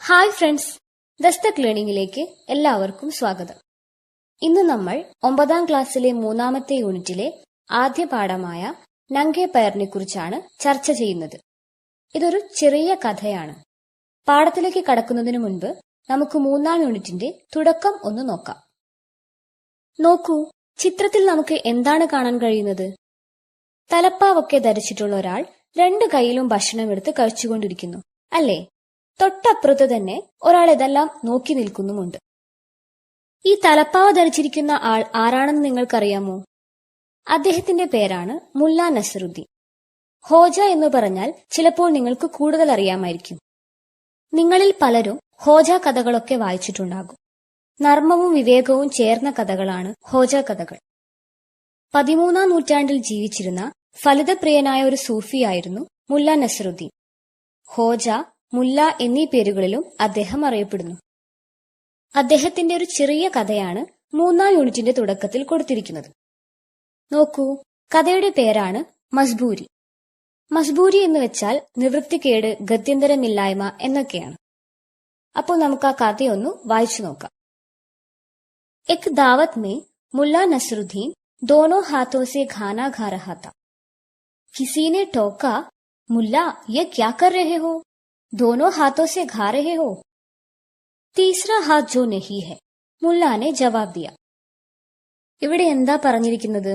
Hi friends, Dastak ലേണിംഗിലേക്ക് എല്ലാവർക്കും സ്വാഗതം. ഇന്ന് നമ്മൾ 9ാം ക്ലാസ്സിലെ 3ാമത്തെ യൂണിറ്റിലെ ആദ്യ പാഠമായ നംഗേ പയറിനെ കുറിച്ചാണ് ചർച്ച ചെയ്യുന്നത്. ഇതൊരു ചെറിയ കഥയാണ്. പാഠത്തിലേക്ക് കടക്കുന്നതിനു മുൻപ് നമുക്ക് 3ാം യൂണിറ്റിന്റെ തുടക്കം ഒന്ന് നോക്കാം. നോക്കൂ, ചിത്രത്തിൽ നമുക്ക് എന്താണ് കാണാൻ കഴിയുന്നത്? തലപ്പാവൊക്കെ ധരിച്ചിട്ടുള്ള ഒരാൾ 2 കൈയിലും ഭക്ഷണം എടുത്ത് കഴിച്ചുകൊണ്ടിരിക്കുന്നു, അല്ലേ? തൊട്ടപ്പുറത്ത് തന്നെ ഒരാൾ ഇതെല്ലാം നോക്കി നിൽക്കുന്നുമുണ്ട്. ഈ തലപ്പാവ ധരിച്ചിരിക്കുന്ന ആൾ ആരാണെന്ന് നിങ്ങൾക്കറിയാമോ? അദ്ദേഹത്തിന്റെ പേരാണ് മുല്ല നസറുദ്ദീൻ. ഹോജ എന്ന് പറഞ്ഞാൽ ചിലപ്പോൾ നിങ്ങൾക്ക് കൂടുതൽ അറിയാമായിരിക്കും. നിങ്ങളിൽ പലരും ഹോജ കഥകളൊക്കെ വായിച്ചിട്ടുണ്ടാകും. നർമ്മവും വിവേകവും ചേർന്ന കഥകളാണ് ഹോജ കഥകൾ. 13ാം നൂറ്റാണ്ടിൽ ജീവിച്ചിരുന്ന ഫലിതപ്രിയനായ ഒരു സൂഫിയായിരുന്നു മുല്ല നസറുദ്ദീൻ. ഹോജ, മുല്ല എന്നീ പേരുകളിലും അദ്ദേഹം അറിയപ്പെടുന്നു. അദ്ദേഹത്തിന്റെ ഒരു ചെറിയ കഥയാണ് 3ാം യൂണിറ്റിന്റെ തുടക്കത്തിൽ കൊടുത്തിരിക്കുന്നത്. നോക്കൂ, കഥയുടെ പേരാണ് മസ്ബൂരി. മസ്ബൂരി എന്ന് വെച്ചാൽ നിവൃത്തിക്കേട്, ഗത്യന്തരമില്ലായ്മ എന്നൊക്കെയാണ്. അപ്പോൾ നമുക്ക് ആ കഥയൊന്നു വായിച്ചു നോക്കാം. एक दावत में मुल्ला नसरुद्दीन दोनों हाथों से खाना खा रहा था. किसी ने टोका, मुल्ला ये क्या कर रहे हो? दोनों हाथों से खा रहे हो? तीसरा हाथ जो नहीं है, मुल्ला ने जवाब दिया. ഇവിടെ എന്താ പറഞ്ഞിരിക്കുന്നത്?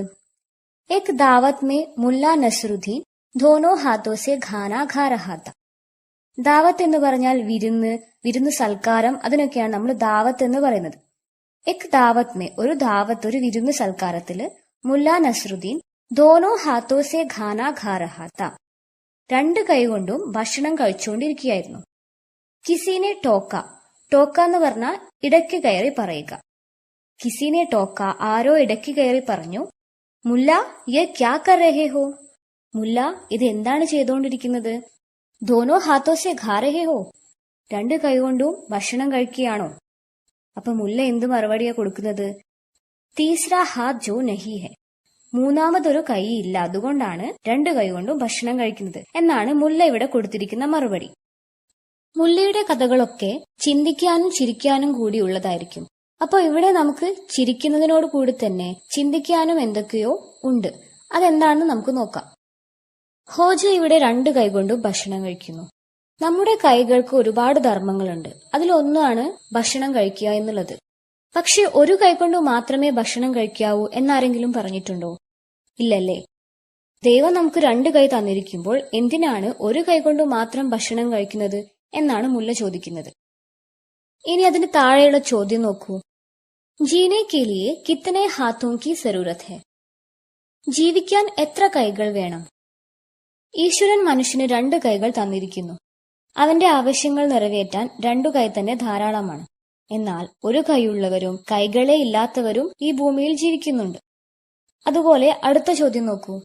एक दावत में मुल्ला नसरुद्दीन दोनों हाथों से खाना खा रहा था. ദാവത്ത് എന്ന് പറഞ്ഞാൽ വിരുന്ന് സൽക്കാരം, അതിനൊക്കെയാണ് നമ്മൾ ദാവത്ത് എന്ന് പറയുന്നത്. एक दावत में ഒരു വിരുന്ന് സൽക്കാരത്തില് മുല്ല നസറുദ്ദീൻ ദോനോ ഹാത്തോ സെ ഖാന ഖാ രഹാ താ, 2 കൈകൊണ്ടും ഭക്ഷണം കഴിച്ചുകൊണ്ടിരിക്കുകയായിരുന്നു. കിസിനെ ടോക്ക, ടോക്ക എന്ന് പറഞ്ഞാൽ ഇടയ്ക്ക് കയറി പറയുക. കിസിനെ ടോക്ക, ആരോ ഇടയ്ക്ക് കയറി പറഞ്ഞു. മുല്ല യെ ക്യാ കർ രഹേ ഹോ, മുല്ല ഇത് എന്താണ് ചെയ്തുകൊണ്ടിരിക്കുന്നത്? ദോനോ ഹാത്തോ സെ ഖാ രഹേ ഹോ, 2 കൈകൊണ്ടും ഭക്ഷണം കഴിക്കുകയാണോ? അപ്പൊ മുല്ല എന്ത് മറുപടിയാ കൊടുക്കുന്നത്? തീസ്ര ഹാത്ത് ജോ നഹി ഹെ, മൂന്നാമതൊരു കൈ ഇല്ല, അതുകൊണ്ടാണ് 2 കൈ കൊണ്ടും ഭക്ഷണം കഴിക്കുന്നത് എന്നാണ് മുല്ല ഇവിടെ കൊടുത്തിരിക്കുന്ന മറുപടി. മുല്ലയുടെ കഥകളൊക്കെ ചിന്തിക്കാനും ചിരിക്കാനും കൂടി ഉള്ളതായിരിക്കും. അപ്പൊ ഇവിടെ നമുക്ക് ചിരിക്കുന്നതിനോട് കൂടി തന്നെ ചിന്തിക്കാനും എന്തൊക്കെയോ ഉണ്ട്. അതെന്താണെന്ന് നമുക്ക് നോക്കാം. ഹോജ ഇവിടെ 2 കൈ കൊണ്ടും ഭക്ഷണം കഴിക്കുന്നു. നമ്മുടെ കൈകൾക്ക് ഒരുപാട് ധർമ്മങ്ങളുണ്ട്. അതിലൊന്നാണ് ഭക്ഷണം കഴിക്കുക എന്നുള്ളത്. പക്ഷെ ഒരു കൈ കൊണ്ട് മാത്രമേ ഭക്ഷണം കഴിക്കാവൂ എന്നാരെങ്കിലും പറഞ്ഞിട്ടുണ്ടോ? ഇല്ലല്ലേ. ദൈവം നമുക്ക് 2 കൈ തന്നിരിക്കുമ്പോൾ എന്തിനാണ് ഒരു കൈ കൊണ്ട് മാത്രം ഭക്ഷണം കഴിക്കുന്നത് എന്നാണ് മുല്ല ചോദിക്കുന്നത്. ഇനി അതിന് താഴെയുള്ള ചോദ്യം നോക്കൂ. ജീനെ കെ ലിയെ കിത്തനെ ഹാത്തോം കി സരൂരത് ഹെ, ജീവിക്കാൻ എത്ര കൈകൾ വേണം? ഈശ്വരൻ മനുഷ്യന് 2 കൈകൾ തന്നിരിക്കുന്നു. അവന്റെ ആവശ്യങ്ങൾ നിറവേറ്റാൻ 2 കൈ തന്നെ ധാരാളമാണ്. എന്നാൽ ഒരു കൈയുള്ളവരും കൈകളെ ഇല്ലാത്തവരും ഈ ഭൂമിയിൽ ജീവിക്കുന്നുണ്ട്. അതുപോലെ അടുത്ത ചോദ്യം നോക്കൂ.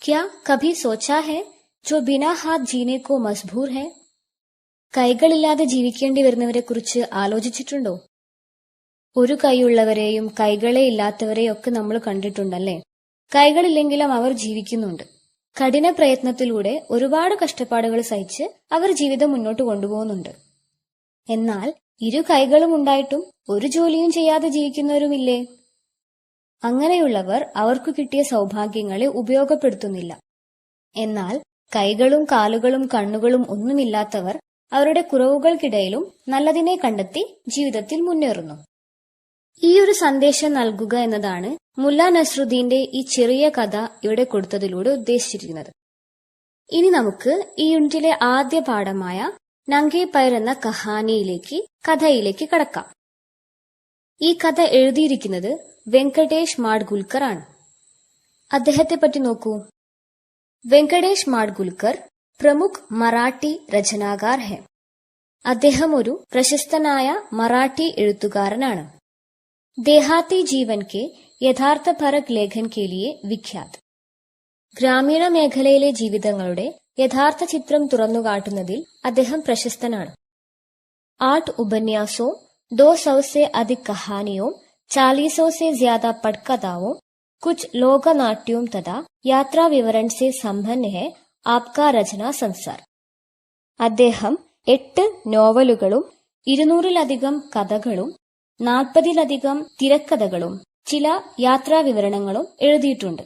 ക്യാ കഭി സോച്ചാ ഹെ ജോ ബിനാ ഹാത്ത് ജീനെ കോ മസ്ബൂർ ഹെ, കൈകളില്ലാതെ ജീവിക്കേണ്ടി വരുന്നവരെ കുറിച്ച് ആലോചിച്ചിട്ടുണ്ടോ? ഒരു കൈയുള്ളവരെയും കൈകളെ ഇല്ലാത്തവരെയും ഒക്കെ നമ്മൾ കണ്ടിട്ടുണ്ടല്ലേ. കൈകളില്ലെങ്കിലും അവർ ജീവിക്കുന്നുണ്ട്. കഠിന പ്രയത്നത്തിലൂടെ ഒരുപാട് കഷ്ടപ്പാടുകൾ സഹിച്ച് അവർ ജീവിതം മുന്നോട്ട് കൊണ്ടുപോകുന്നുണ്ട്. എന്നാൽ 2 കൈകളും ഉണ്ടായിട്ടും ഒരു ജോലിയും ചെയ്യാതെ ജീവിക്കുന്നവരുമില്ലേ? അങ്ങനെയുള്ളവർ അവർക്ക് കിട്ടിയ സൗഭാഗ്യങ്ങളെ ഉപയോഗപ്പെടുത്തുന്നില്ല. എന്നാൽ കൈകളും കാലുകളും കണ്ണുകളും ഒന്നുമില്ലാത്തവർ അവരുടെ കുറവുകൾക്കിടയിലും നല്ലതിനെ കണ്ടെത്തി ജീവിതത്തിൽ മുന്നേറുന്നു. ഈ ഒരു സന്ദേശം നൽകുക എന്നതാണ് മുല്ല നസറുദ്ദീന്റെ ഈ ചെറിയ കഥ ഇവിടെ കൊടുത്തതിലൂടെ ഉദ്ദേശിച്ചിരിക്കുന്നത്. ഇനി നമുക്ക് ഈ യൂണിറ്റിലെ ആദ്യ പാഠമായ നംഗേ പയർ എന്ന കഥയിലേക്ക് കടക്കാം. ഈ കഥ എഴുതിയിരിക്കുന്നത് വെങ്കടേഷ് മാഡ്ഗുൽക്കർ ആണ്. അദ്ദേഹത്തെ പറ്റി നോക്കൂ. വെങ്കടേഷ് മാഡ്ഗുൽക്കർ പ്രമുഖ് മറാഠി രചനാകാർ ഹെ. അദ്ദേഹം ഒരു പ്രശസ്തനായ മറാഠി എഴുത്തുകാരനാണ്. ദേഹാത്തി ജീവൻ കെ യഥാർത്ഥ ഫറക് ലേഖൻ കെ ലിയെ വിഖ്യാത്. ഗ്രാമീണ മേഖലയിലെ ജീവിതങ്ങളുടെ യഥാർത്ഥ ചിത്രം തുറന്നുകാട്ടുന്നതിൽ അദ്ദേഹം പ്രശസ്തനാണ്. 8 ഉപന്യാസോ, 200 से अधिक कहानियों, 40 से ज्यादा पटकथाओं, कुछ लोकनाट्यों तथा यात्रा विवरण से संपन्न है आपका रचना संसार. അദ്ദേഹം 8 നോവലുകളും 200-ലധികം കഥകളും 40-ലധികം തിരക്കഥകളും ചില യാത്രാവിവരണങ്ങളും എഴുതിയിട്ടുണ്ട്.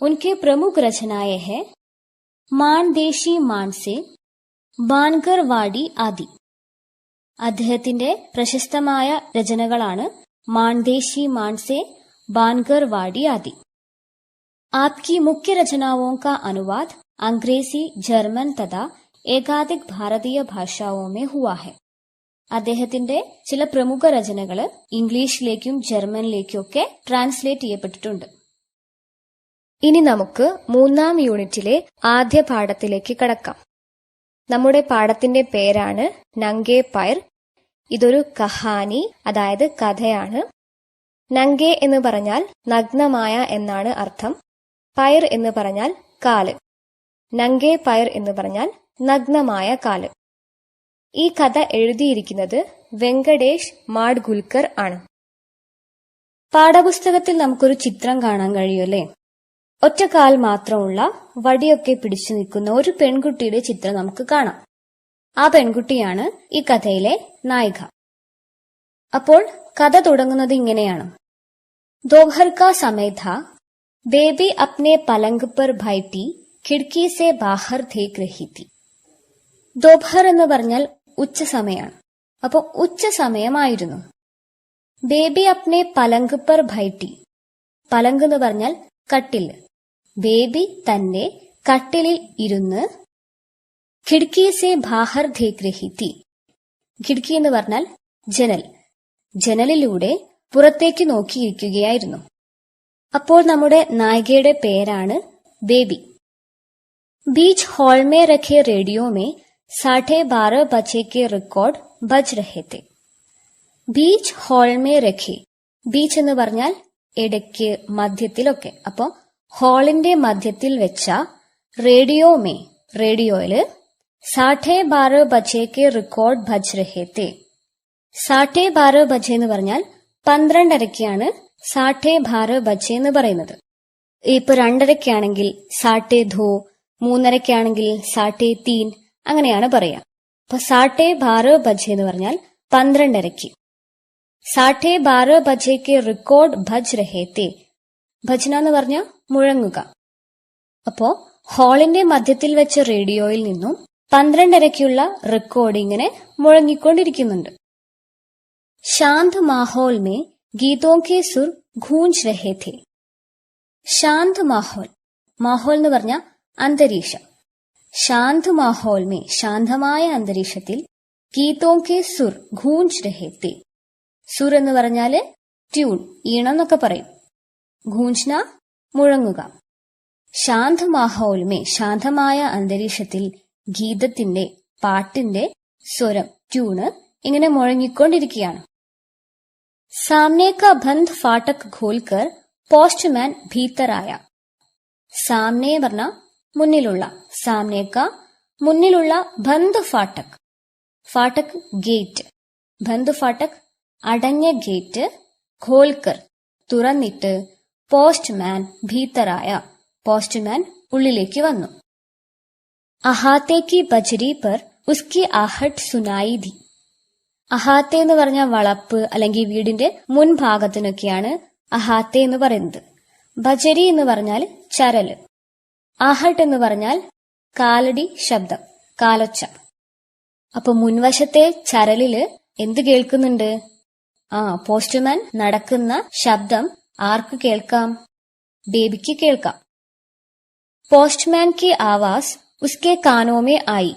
ഉൻകെ പ്രമുഖ രചനായ ഹെ മാൻദേശി മാൻസെ, ബാൻഗർവാടി ആദി. അദ്ദേഹത്തിന്റെ പ്രശസ്തമായ രചനകളാണ് മാൻദേശി മാൻസെ, ബാൻഗർവാടി ആദി. आपकी मुख्य रचनाओं का अनुवाद अंग्रेजी, जर्मन तथा एकाधिक ഭാരതീയ ഭാഷാओं में हुआ है. അദ്ദേഹത്തിന്റെ ചില പ്രമുഖ രചനകൾ ഇംഗ്ലീഷിലേക്കും ജർമ്മനിലേക്കും ഒക്കെ ട്രാൻസ്ലേറ്റ് ചെയ്യപ്പെട്ടിട്ടുണ്ട്. ഇനി നമുക്ക് 3-ാം യൂണിറ്റിലെ ആദ്യ പാഠത്തിലേക്ക് കടക്കാം. നമ്മുടെ പാഠത്തിന്റെ പേരാണ് നംഗേ പൈർ. ഇതൊരു കഹാനി, അതായത് കഥയാണ്. നംഗേ എന്ന് പറഞ്ഞാൽ നഗ്നമായ എന്നാണ് അർത്ഥം. പൈർ എന്ന് പറഞ്ഞാൽ കാല്. നംഗേ പൈർ എന്ന് പറഞ്ഞാൽ നഗ്നമായ കാല്. ഈ കഥ എഴുതിയിരിക്കുന്നത് വെങ്കടേഷ് മാഡ്ഗുൽക്കർ ആണ്. പാഠപുസ്തകത്തിൽ നമുക്കൊരു ചിത്രം കാണാൻ കഴിയുമല്ലേ? ഒറ്റക്കാൽ മാത്രമുള്ള വടിയൊക്കെ പിടിച്ചു നിൽക്കുന്ന ഒരു പെൺകുട്ടിയുടെ ചിത്രം നമുക്ക് കാണാം. ആ പെൺകുട്ടിയാണ് ഈ കഥയിലെ നായിക. അപ്പോൾ കഥ തുടങ്ങുന്നത് ഇങ്ങനെയാണ്. दोपहर का समय था. बेबी अपने पलंग पर बैठी खिड़की से बाहर देख रही थी. दोपहर എന്ന് പറഞ്ഞാൽ ഉച്ച സമയമാണ്. അപ്പോൾ ഉച്ച സമയമായിരുന്നു. ബേബി അപ്നെ പലങ്ക് പർ ബൈഠി. പലങ്ക് എന്ന് പറഞ്ഞാൽ കട്ടിൽ. ബേബി തന്റെ കട്ടിലിൽ ഇരുന്ന് ഖിഡ്കി സെ ബാഹർ ദേഖ് രഹി തി. ഖിഡ്കി എന്ന് പറഞ്ഞാൽ ജനൽ. ജനലിലൂടെ പുറത്തേക്ക് നോക്കിയിരിക്കുകയായിരുന്നു. അപ്പോൾ നമ്മുടെ നായികയുടെ പേരാണ് baby. Beach hall may രഖേ radio may 12:30 बजे के റിക്കോർഡ് ബജ് രഹേ തെ. Beach hall may രഖേ. ബീച്ച് എന്ന് പറഞ്ഞാൽ ഇടയ്ക്ക്, മധ്യത്തിലൊക്കെ. അപ്പോ ഹാളിന്റെ മധ്യത്തിൽ വെച്ച റേഡിയോ മേ, റേഡിയോയില് 12:30 बजे के റിക്കോർഡ് ബജ് രഹേ തെ. 12:30 ബജെ എന്ന് പറഞ്ഞാൽ 12:30-ക്കാണ് 12:30 ബജെ എന്ന് പറയുന്നത്. ഇപ്പൊ 2:30-ക്കാണെങ്കിൽ 2:30, 3:30-ക്കാണെങ്കിൽ 3:30, അങ്ങനെയാണ് പറയാ. അപ്പൊ 12:30 ബജെ എന്ന് പറഞ്ഞാൽ 12:30-ക്ക്. 12:30 ബജെക്ക് റിക്കോർഡ് ഭജ് രഹേ തെ. ഭജന എന്ന് പറഞ്ഞാൽ മുഴങ്ങുക. അപ്പോ ഹാളിന്റെ മധ്യത്തിൽ വെച്ച റേഡിയോയിൽ നിന്നും 12:30-ക്കുള്ള റെക്കോർഡ് ഇങ്ങനെ മുഴങ്ങിക്കൊണ്ടിരിക്കുന്നുണ്ട്. ശാന്ത് മാഹോൽ മേ ഗീതോं के सुर गूंज रहे थे. ശാന്ത് മാഹോൽ. മാഹോൽ എന്ന് പറഞ്ഞാൽ അന്തരീക്ഷം. ശാന്ത് മാഹോൽ മേ, ശാന്തമായ അന്തരീക്ഷത്തിൽ ഗീതോं के सुर गूंज रहे थे. സുർ എന്ന് പറഞ്ഞാല് ട്യൂൺ, ഈണം എന്നൊക്കെ പറയും. ഗൂഞ്ച്ന മുഴങ്ങുക. ശാന്ത് മാഹോൽ മേ, ശാന്തമായ അന്തരീക്ഷത്തിൽ ഗീതത്തിന്റെ, പാട്ടിന്റെ സ്വരം, ട്യൂണ് ഇങ്ങനെ മുഴങ്ങിക്കൊണ്ടിരിക്കുകയാണ്. सामने का बंद फाटक खोलकर പോസ്റ്റ്മാൻ ഭീതറായ. സാമനെ പറഞ്ഞ മുന്നിലുള്ള, സാമനേക്ക മുന്നിലുള്ള, ബന്ദ് ഫാട്ടക്, ഫാട്ടക് ഗേറ്റ്, ബന്ദ് ഫാട്ടക് അടഞ്ഞ ഗേറ്റ്, ഖോൽക്കർ തുറന്നിട്ട്, പോസ്റ്റ്മാൻ ഭീതറായ, പോസ്റ്റ്മാൻ ഉള്ളിലേക്ക് വന്നു. അഹാത്തേക്ക് ബജരി പർ ഉസ്കി ആഹട്ട് സുനായി ദി. അഹാത്തെ എന്ന് പറഞ്ഞാൽ വളപ്പ് അല്ലെങ്കിൽ വീടിന്റെ മുൻഭാഗത്തിനൊക്കെയാണ് അഹാത്തെ എന്ന് പറയുന്നത്. ബജരി എന്ന് പറഞ്ഞാൽ ചരല്. ആഹട്ട് എന്ന് പറഞ്ഞാൽ കാലടി ശബ്ദം, കാലൊച്ച. അപ്പൊ മുൻവശത്തെ ചരലില് എന്ത് കേൾക്കുന്നുണ്ട്? പോസ്റ്റ്മാൻ നടക്കുന്ന ശബ്ദം ആർക്ക് കേൾക്കാം? ബേബിക്ക് കേൾക്കാം. പോസ്റ്റ്മാൻ की आवाज उसके कानों में आई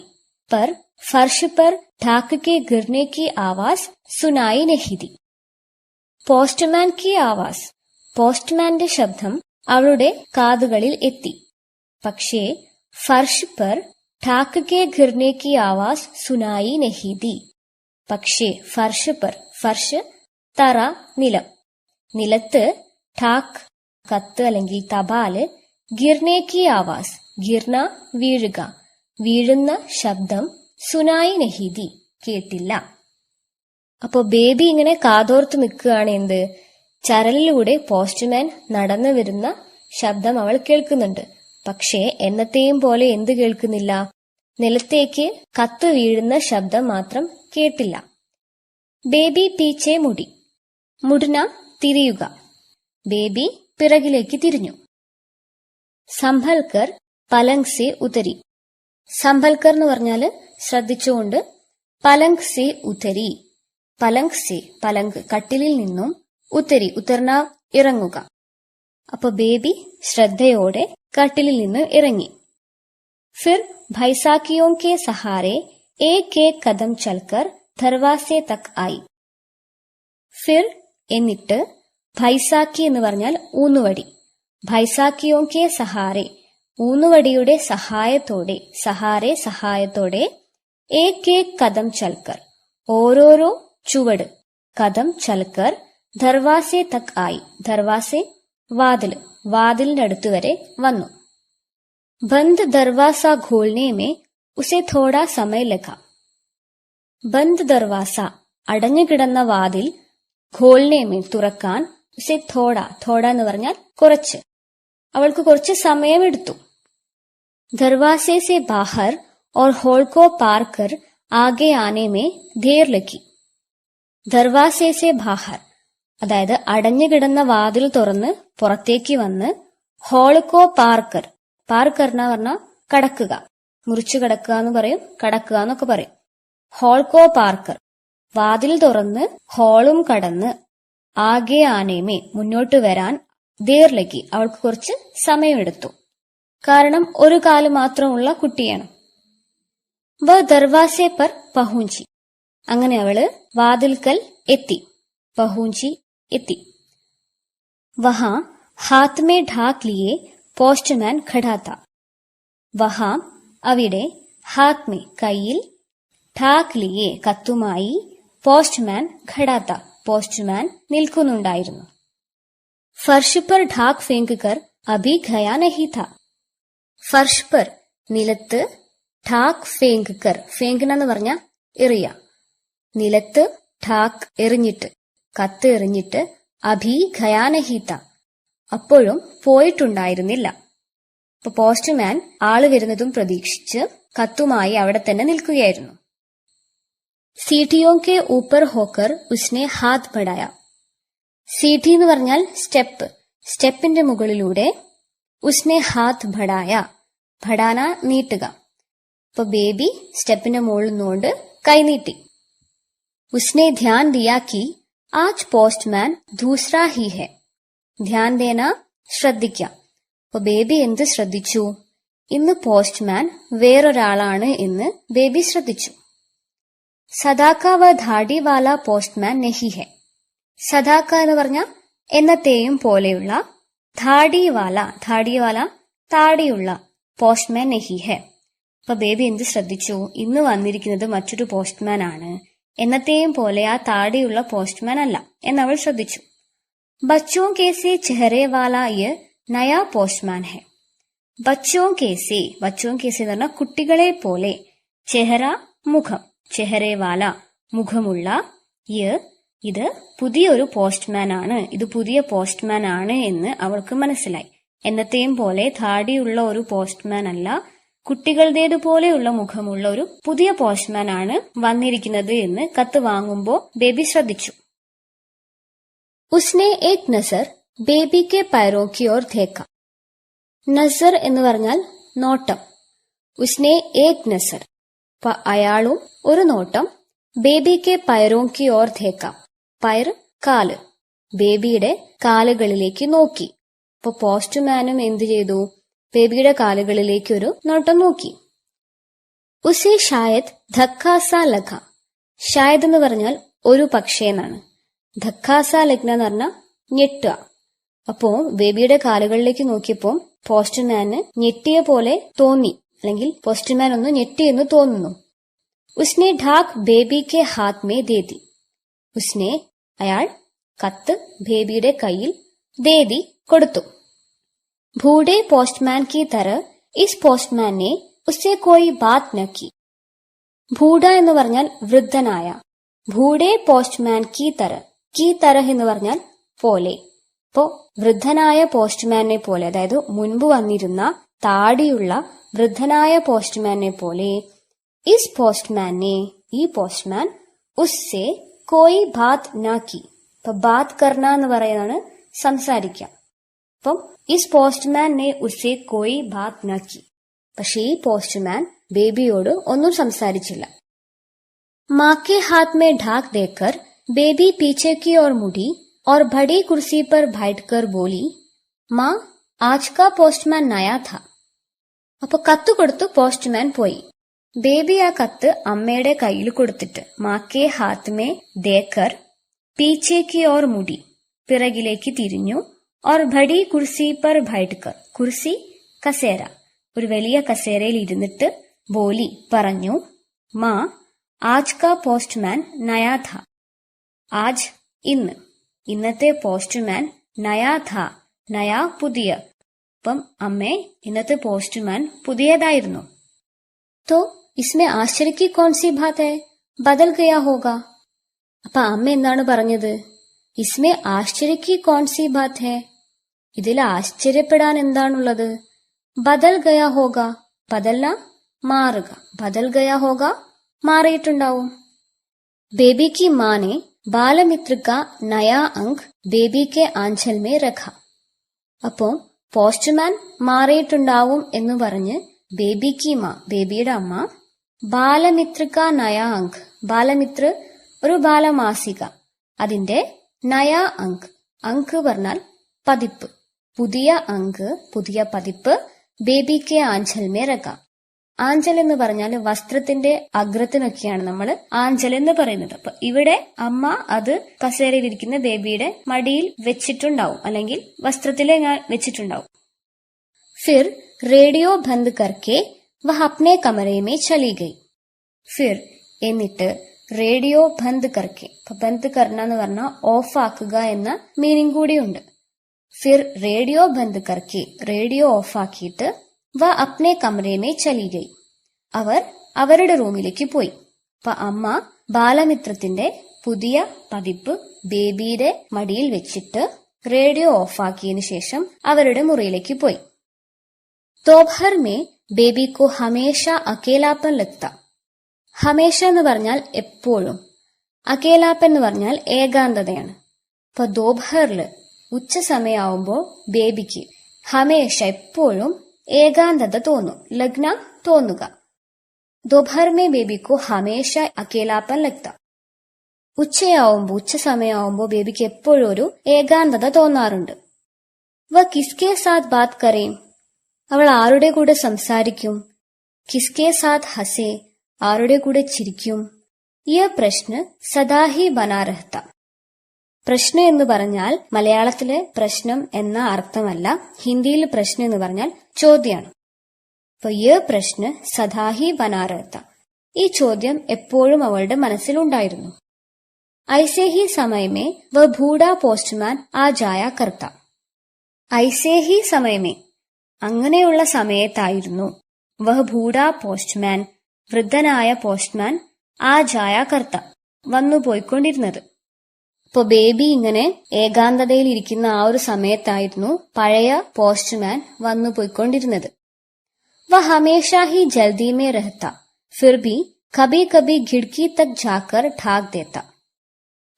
पर फर्श पर ढाक के गिरने की आवाज सुनाई नहीं दी. പോസ്റ്റ്മാൻ की आवाज, പോസ്റ്റ്മാന്റെ ശബ്ദം അവളുടെ കാതുകളിൽ എത്തി. പക്ഷേ ഫർഷ് പർ ഠാക് കെ ഗിർനെ കി ആവാസ് സുനായി നഹി ദി. പക്ഷേ ഫർഷ് പർ, ഫർഷ് തറ, നിലം, നിലത്ത്, ഠാക് കത്ത് അല്ലെങ്കിൽ തപാല്, ഗിർനെ കി ആവാസ്, ഗിർന വീഴുക, വീഴുന്ന ശബ്ദം, സുനായി നഹി ദി കേട്ടില്ല. അപ്പോ ബേബി ഇങ്ങനെ കാതോർത്ത് നിൽക്കുകയാണ്. എന്ത്? ചരലിലൂടെ പോസ്റ്റ്മാൻ നടന്നു വരുന്ന ശബ്ദം അവൾ കേൾക്കുന്നുണ്ട്. പക്ഷേ എന്നത്തെയും പോലെ എന്ത് കേൾക്കുന്നില്ല? നിലത്തേക്ക് കത്ത് വീഴുന്ന ശബ്ദം മാത്രം കേട്ടില്ല. ബേബി പീച്ചെ മുടി, മുടിന തിരിയുക. ബേബി പിറകിലേക്ക് തിരിഞ്ഞു. സംഭൽക്കർ പലങ് സെ ഉതരി. സംഭൽക്കർ എന്ന് പറഞ്ഞാല് ശ്രദ്ധിച്ചുകൊണ്ട്, പലങ് സെ ഉതരി. പലങ് സെ, പലങ്ക് കട്ടിലിൽ നിന്നും, ഉത്തരി ഉത്തർന ഇറങ്ങുക. അപ്പൊ ബേബി ശ്രദ്ധയോടെ കട്ടിലിൽ നിന്ന് ഇറങ്ങി. ഫിർ ഭൈസാക്കിയോ കെ സഹാരെ ഏക് ഏക് കദം ചൽക്കർ ദർവാസെ തക് ആയി. ഫിർ എന്നിട്ട്, ഭൈസാക്കി എന്ന് പറഞ്ഞാൽ ഊന്നുവടി. ഭൈസാക്കിയോ കെ സഹാരെ, ഊന്നുവടിയുടെ സഹായത്തോടെ, സഹാരെ സഹായത്തോടെ, ഏക് ഏക് കദം ചൽക്കർ ഓരോരോ ചുവട്, കദം ചൽക്കർ ദർവാസെ തക് ആയി. ദർവാസെ വാതിൽ, വാതിലിന്റെ അടുത്ത് വരെ വന്നു. ബന്ദ് ദർവാസ ഖോൽനെ മേ ഉസെ തോടാ സമയ ലഗ. ബന്ദ് ദർവാസ അടഞ്ഞുകിടന്ന വാതിൽ, ഖോൽനെ മേ തുറക്കാൻ, ഉസെ തോട, തോട എന്ന് പറഞ്ഞാൽ കുറച്ച്, അവൾക്ക് കുറച്ച് സമയമെടുത്തു. ദർവാസെ സെ ബാഹർ और हॉल को पार कर आगे आने में देर लगी. ദർവാസെ സെ ബാഹർ, അതായത് അടഞ്ഞുകിടന്ന വാതിൽ തുറന്ന് പുറത്തേക്ക് വന്ന്, ഹോൾക്കോ പാർക്കർ, പാർക്കർ എന്ന് പറഞ്ഞാൽ കടക്കുക, മുറിച്ചു കടക്കുക എന്ന് പറയും, കടക്കുക എന്നൊക്കെ പറയും. ഹോൾക്കോ പാർക്കർ, വാതിൽ തുറന്ന് ഹോളും കടന്ന്, ആകെ ആനേമേ മുന്നോട്ട് വരാൻ, ദേർ ലഗി അവൾക്ക് കുറച്ച് സമയമെടുത്തു. കാരണം ഒരു കാല് മാത്രമുള്ള കുട്ടിയാണ്. വ ദർവാസെ പർ പഹൂഞ്ചി, അങ്ങനെ അവള് വാതിൽക്കൽ എത്തി. പഹൂഞ്ചി എത്തി. വഹാ ഹാത്ത് മേ ഢാക് ലിയേ പോസ്റ്റ്മാൻ ഖടാ താ. വഹാ അവിടെ, ഹാത്ത് മേ കയ്യിൽ, ഢാക് ലിയേ കത്തുമായി, പോസ്റ്റ്മാൻ ഖടാ താ പോസ്റ്റ്മാൻ നിൽക്കുന്നുണ്ടായിരുന്നു. ഫർഷ് പർ ഢാക് ഫേങ്ക് കർ അഭി ഖയാ നഹി താ. ഫർഷ് പർ നിലത്ത്, ഠാക് ഫേങ്ക് കർ, ഫേങ്ക് എന്ന് പറഞ്ഞ എറിയ, നിലത്ത്, ഠാക് എറിഞ്ഞിട്ട്, കത്ത് എറിഞ്ഞിട്ട്, അഭി ഖയാനഹീത അപ്പോഴും പോയിട്ടുണ്ടായിരുന്നില്ല. അപ്പൊ പോസ്റ്റ്മാൻ ആള് വരുന്നതും പ്രതീക്ഷിച്ച് കത്തുമായി അവിടെ തന്നെ നിൽക്കുകയായിരുന്നു. സീഠിയോ കെ ഊപ്പർ ഹോക്കർ ഉസ്നെ ഹാത്ത് ബഡായ. സീഠി എന്ന് പറഞ്ഞാൽ സ്റ്റെപ്പ്, സ്റ്റെപ്പിന്റെ മുകളിലൂടെ, ഉസ്നെ ഹാത്ത് ബഡായ, ബഡാന നീട്ടുക. അപ്പൊ ബേബി സ്റ്റെപ്പിന്റെ മുകളിൽ നിന്നുകൊണ്ട് കൈനീട്ടി. ഉസ്നെ ധ്യാൻ ദിയാ കി ആജ് പോസ്റ്റ്മാൻ ദൂസറാ ഹി ഹെ. ധ്യാൻ ദേന ശ്രദ്ധിക്കാം. അപ്പൊ ബേബി എന്ത് ശ്രദ്ധിച്ചു? ഇന്ന് പോസ്റ്റ്മാൻ വേറൊരാളാണ് എന്ന് ബേബി ശ്രദ്ധിച്ചു. സദാക്ക വ ധാടി വാല പോസ്റ്റ്മാൻ നെഹി ഹെ. സദാക്ക എന്ന് പറഞ്ഞ എന്നത്തെയും പോലെയുള്ള, ധാടിവാല, ധാടിവാല താടിയുള്ള, പോസ്റ്റ്മാൻ നെഹി ഹെ. അപ്പൊ ബേബി എന്ത് ശ്രദ്ധിച്ചു? ഇന്ന് വന്നിരിക്കുന്നത് മറ്റൊരു പോസ്റ്റ്മാൻ ആണ്, എന്നത്തെയും പോലെ ആ താടിയുള്ള പോസ്റ്റ്മാൻ അല്ല എന്നവൾ ശ്രദ്ധിച്ചു. ബച്ചോ കേസെ ചെഹരെ വാല യ നയാ പോസ്റ്റ്മാൻ ഹെ. ബച്ചോ കേസെ, ബച്ചോ കേസെ എന്ന് പറഞ്ഞാൽ കുട്ടികളെ പോലെ, ചെഹറ മുഖം, ചെഹരെ വാല മുഖമുള്ള, യ ഇത് പുതിയൊരു പോസ്റ്റ്മാൻ ആണ്, ഇത് പുതിയ പോസ്റ്റ്മാൻ ആണ് എന്ന് അവൾക്ക് മനസ്സിലായി. എന്നത്തെയും പോലെ താടിയുള്ള ഒരു പോസ്റ്റ്മാൻ അല്ല, കുട്ടികളുടേതുപോലെയുള്ള മുഖമുള്ള ഒരു പുതിയ പോസ്റ്റ്മാൻ ആണ് വന്നിരിക്കുന്നത് എന്ന് കത്ത് വാങ്ങുമ്പോ ബേബി ശ്രദ്ധിച്ചു. ഉസ്നെ ഏക് നസർ ബേബി കെ പൈറോ കി ഓർ ദേഖ. നസർ എന്ന് പറഞ്ഞാൽ നോട്ടം. ഉസ്നെ ഏക് നസർ, അയാളും ഒരു നോട്ടം, ബേബി കെ പൈറോ കി ഓർ ദേഖ. പൈർ കാല്, ബേബിയുടെ കാലുകളിലേക്ക് നോക്കി. അപ്പൊ പോസ്റ്റ്മാനും എന്ത് ചെയ്തു? ബേബിയുടെ കാലുകളിലേക്ക് ഒരു നോട്ടം നോക്കി. ഉസേ ഷായദ് ധക്കാസ ലഖ. ഷായദ് എന്ന് പറഞ്ഞാൽ ഒരു പക്ഷേ എന്നാണ്. ധക്കാസ ലഗ്ന എന്ന് പറഞ്ഞാൽ ഞെട്ടുക. അപ്പോ ബേബിയുടെ കാലുകളിലേക്ക് നോക്കിയപ്പോ പോസ്റ്റ്മാന് ഞെട്ടിയ പോലെ തോന്നി, അല്ലെങ്കിൽ പോസ്റ്റ്മാൻ ഒന്ന് ഞെട്ടിയെന്ന് തോന്നുന്നു. ഉസ്നെ ഢാക് ബേബി കെ ഹാത്ത് മേ ദേദി. ഉസ്നെ അയാൾ കത്ത് ബേബിയുടെ കയ്യിൽ ദേദി കൊടുത്തു. बूढ़े पोस्टमैन की तरह इस पोस्टमैन ने उससे कोई बात न की. ബൂഢ എന്ന് പറഞ്ഞാൽ വൃദ്ധനായ. ബൂഢെ പോസ്റ്റ്മാൻ കീ തരഹ് എന്ന് പറഞ്ഞാൽ പോലെ. അപ്പോ വൃദ്ധനായ പോസ്റ്റ്മാനെ പോലെ, അതായത് മുൻപ് വന്നിരുന്ന താടിയുള്ള വൃദ്ധനായ പോസ്റ്റ്മാനെ പോലെ ഇസ് പോസ്റ്റ്മാനെ, ഈ പോസ്റ്റ്മാൻ ഉസ്സെ കോയി ബാത് നാ കി. ഇപ്പൊ ബാത് കർണ എന്ന് പറയുന്നതാണ് സംസാരിക്കാം. അപ്പം ഇസ് പോസ്റ്റ്മാനെ ഉസ്സെ കോയി ബാത് നാ കി. പക്ഷെ ഈ പോസ്റ്റ്മാൻ ബേബിയോട് ഒന്നും സംസാരിച്ചില്ല. माँ के हाथ में ढाक देकर बेबी पीछे की ओर मुड़ी और बड़ी कुर्सी पर बैठकर बोली, माँ आज का पोस्टमैन नया था. അപ്പൊ കത്ത് കൊടുത്തു പോസ്റ്റ്മാൻ പോയി. ബേബി ആ കത്ത് അമ്മയുടെ കയ്യിൽ കൊടുത്തിട്ട് മാക്കേ ഹാത്ത് മേ ദേക്കർ പീച്ചേക്ക് ഓർ മുടി, പിറകിലേക്ക് തിരിഞ്ഞു, ഓർ ബഡി കുർസി പർ ബൈഠ്കർ, കുർസി കസേര, ഒരു വലിയ കസേരയിൽ ഇരുന്നിട്ട് ബോലി പറഞ്ഞു, മാ ആജ് കാ പോസ്റ്റ്മാൻ നയാ ഥാ. ആജ് ഇന്ന്, ഇന്നത്തെ പോസ്റ്റ്മാൻ നയാ ഥാ, നയാ പുതിയ. അപ്പം അമ്മേ ഇന്നത്തെ പോസ്റ്റ്മാൻ പുതിയതായിരുന്നു. तो इसमें आश्चर्य की कौन सी बात है, बदल गया होगा. അപ്പൊ അമ്മ എന്താണ് പറഞ്ഞത്? इसमें आश्चर्य की कौन सी बात है, ഇതിൽ ആശ്ചര്യപ്പെടാൻ എന്താണുള്ളത്? ബദൽ ഗയാ ഹോഗ, ബദൽന മാറുക, ബദൽ ഗയാ ഹോഗ മാറിയിട്ടുണ്ടാവും. बेबी की माँ ने बालमित्र का नया अंक बेबी के आंचल में रखा. അപ്പോ പോസ്റ്റ്മാൻ മാറിയിട്ടുണ്ടാവും എന്ന് പറഞ്ഞ് ബേബിക്ക് മാ, ബേബിയുടെ അമ്മ, ബാലമിത്ര കാ നയാ അങ്ക്, ബാലമിത്ര ഒരു ബാലമാസിക, അതിന്റെ നയാ അങ്ക്, അങ്ക് പറഞ്ഞാൽ പതിപ്പ്, പുതിയ അങ്ക്, പുതിയ പതിപ്പ്, ബേബിക്ക് ആഞ്ചൽ മേ റക്കാം. ആഞ്ചൽ എന്ന് പറഞ്ഞാൽ വസ്ത്രത്തിന്റെ അഗ്രത്തിനൊക്കെയാണ് നമ്മൾ ആഞ്ചൽ എന്ന് പറയുന്നത്. അപ്പൊ ഇവിടെ അമ്മ അത് കസേരയിലിരിക്കുന്ന ബേബിയുടെ മടിയിൽ വെച്ചിട്ടുണ്ടാവും, അല്ലെങ്കിൽ വസ്ത്രത്തിലെ വെച്ചിട്ടുണ്ടാവും. फिर रेडियो बंद करके वह अपने कमरे में चली गई. फिर എന്നിട്ട് റേഡിയോ ബന്ദ് കർക്കെ, ബന്ദ് കർണ എന്ന് പറഞ്ഞാൽ ഓഫ് ആക്കുക എന്ന മീനിങ് കൂടിയുണ്ട്. ഫിർ radio bandh Karke, radio of ആക്കിയിട്ട് വ അപ്നെ കമറേ മേ ചലി ഗയി, അവർ അവരുടെ റൂമിലേക്ക് പോയി. അപ്പൊ അമ്മ ബാലമിത്രത്തിന്റെ പുതിയ പതിപ്പ് ബേബിയുടെ മടിയിൽ വെച്ചിട്ട് റേഡിയോ ഓഫ് ആക്കിയതിനു ശേഷം അവരുടെ മുറിയിലേക്ക് പോയി. दोपहर में बेबी को हमेशा अकेलापन लगता. ഹമേഷ എന്ന് പറഞ്ഞാൽ എപ്പോഴും, അകേലാപ്പൻ എന്ന് പറഞ്ഞാൽ ഏകാന്തതയാണ്. അപ്പൊ ദോപഹറില് ഉച്ച സമയാവുമ്പോൾ ബേബിക്ക് ഹമേഷ എപ്പോഴും ഏകാന്തത തോന്നും, ലഗ്ന തോന്നുക. दोपहर में बेबी को हमेशा अकेलापन लगता. ഉച്ചയാവുമ്പോ, ഉച്ച സമയമാവുമ്പോ ബേബിക്ക് എപ്പോഴും ഒരു ഏകാന്തത തോന്നാറുണ്ട്. വ കിസ്കെ സാത്ത് ബാത് കരേം, അവൾ ആരുടെ കൂടെ സംസാരിക്കും? കിസ്കെ സാത്ത് ഹസേ, ആരുടെ കൂടെ ചിരിക്കും? യ പ്രശ്ന സദാഹി ബനാ രഹത്ത. പ്രശ്ന എന്ന് പറഞ്ഞാൽ മലയാളത്തിലെ പ്രശ്നം എന്ന അർത്ഥമല്ല, ഹിന്ദിയിൽ പ്രശ്നം എന്ന് പറഞ്ഞാൽ ചോദ്യമാണ്. അപ്പൊ യ പ്രശ്ന സദാഹി ബനാ രഹത്ത, ഈ ചോദ്യം എപ്പോഴും അവളുടെ മനസ്സിലുണ്ടായിരുന്നു. ഐസേ ഹി സമയമേ വ ബൂഢാ പോസ്റ്റ്മാൻ ആ ജായ കർത്ത. ഐസേ ഹി സമയമേ, അങ്ങനെയുള്ള സമയത്തായിരുന്നു, വഹ് ബൂഢാ പോസ്റ്റ്മാൻ, വൃദ്ധനായ പോസ്റ്റ്മാൻ, ആ ജായ കർത്ത, വന്നു പോയിക്കൊണ്ടിരുന്നത്. ഇപ്പൊ ബേബി ഇങ്ങനെ ഏകാന്തതയിൽ ഇരിക്കുന്ന ആ ഒരു സമയത്തായിരുന്നു പഴയ പോസ്റ്റ്മാൻ വന്നു പോയിക്കൊണ്ടിരുന്നത്. വ ഹമേഷാ ഹി ജൽദി മേ രഹത്ത, ഫിർ ഭി കബി കബി ഖിഡ്കി തക് ജാക്കർ ഠാക് ദേത്ത.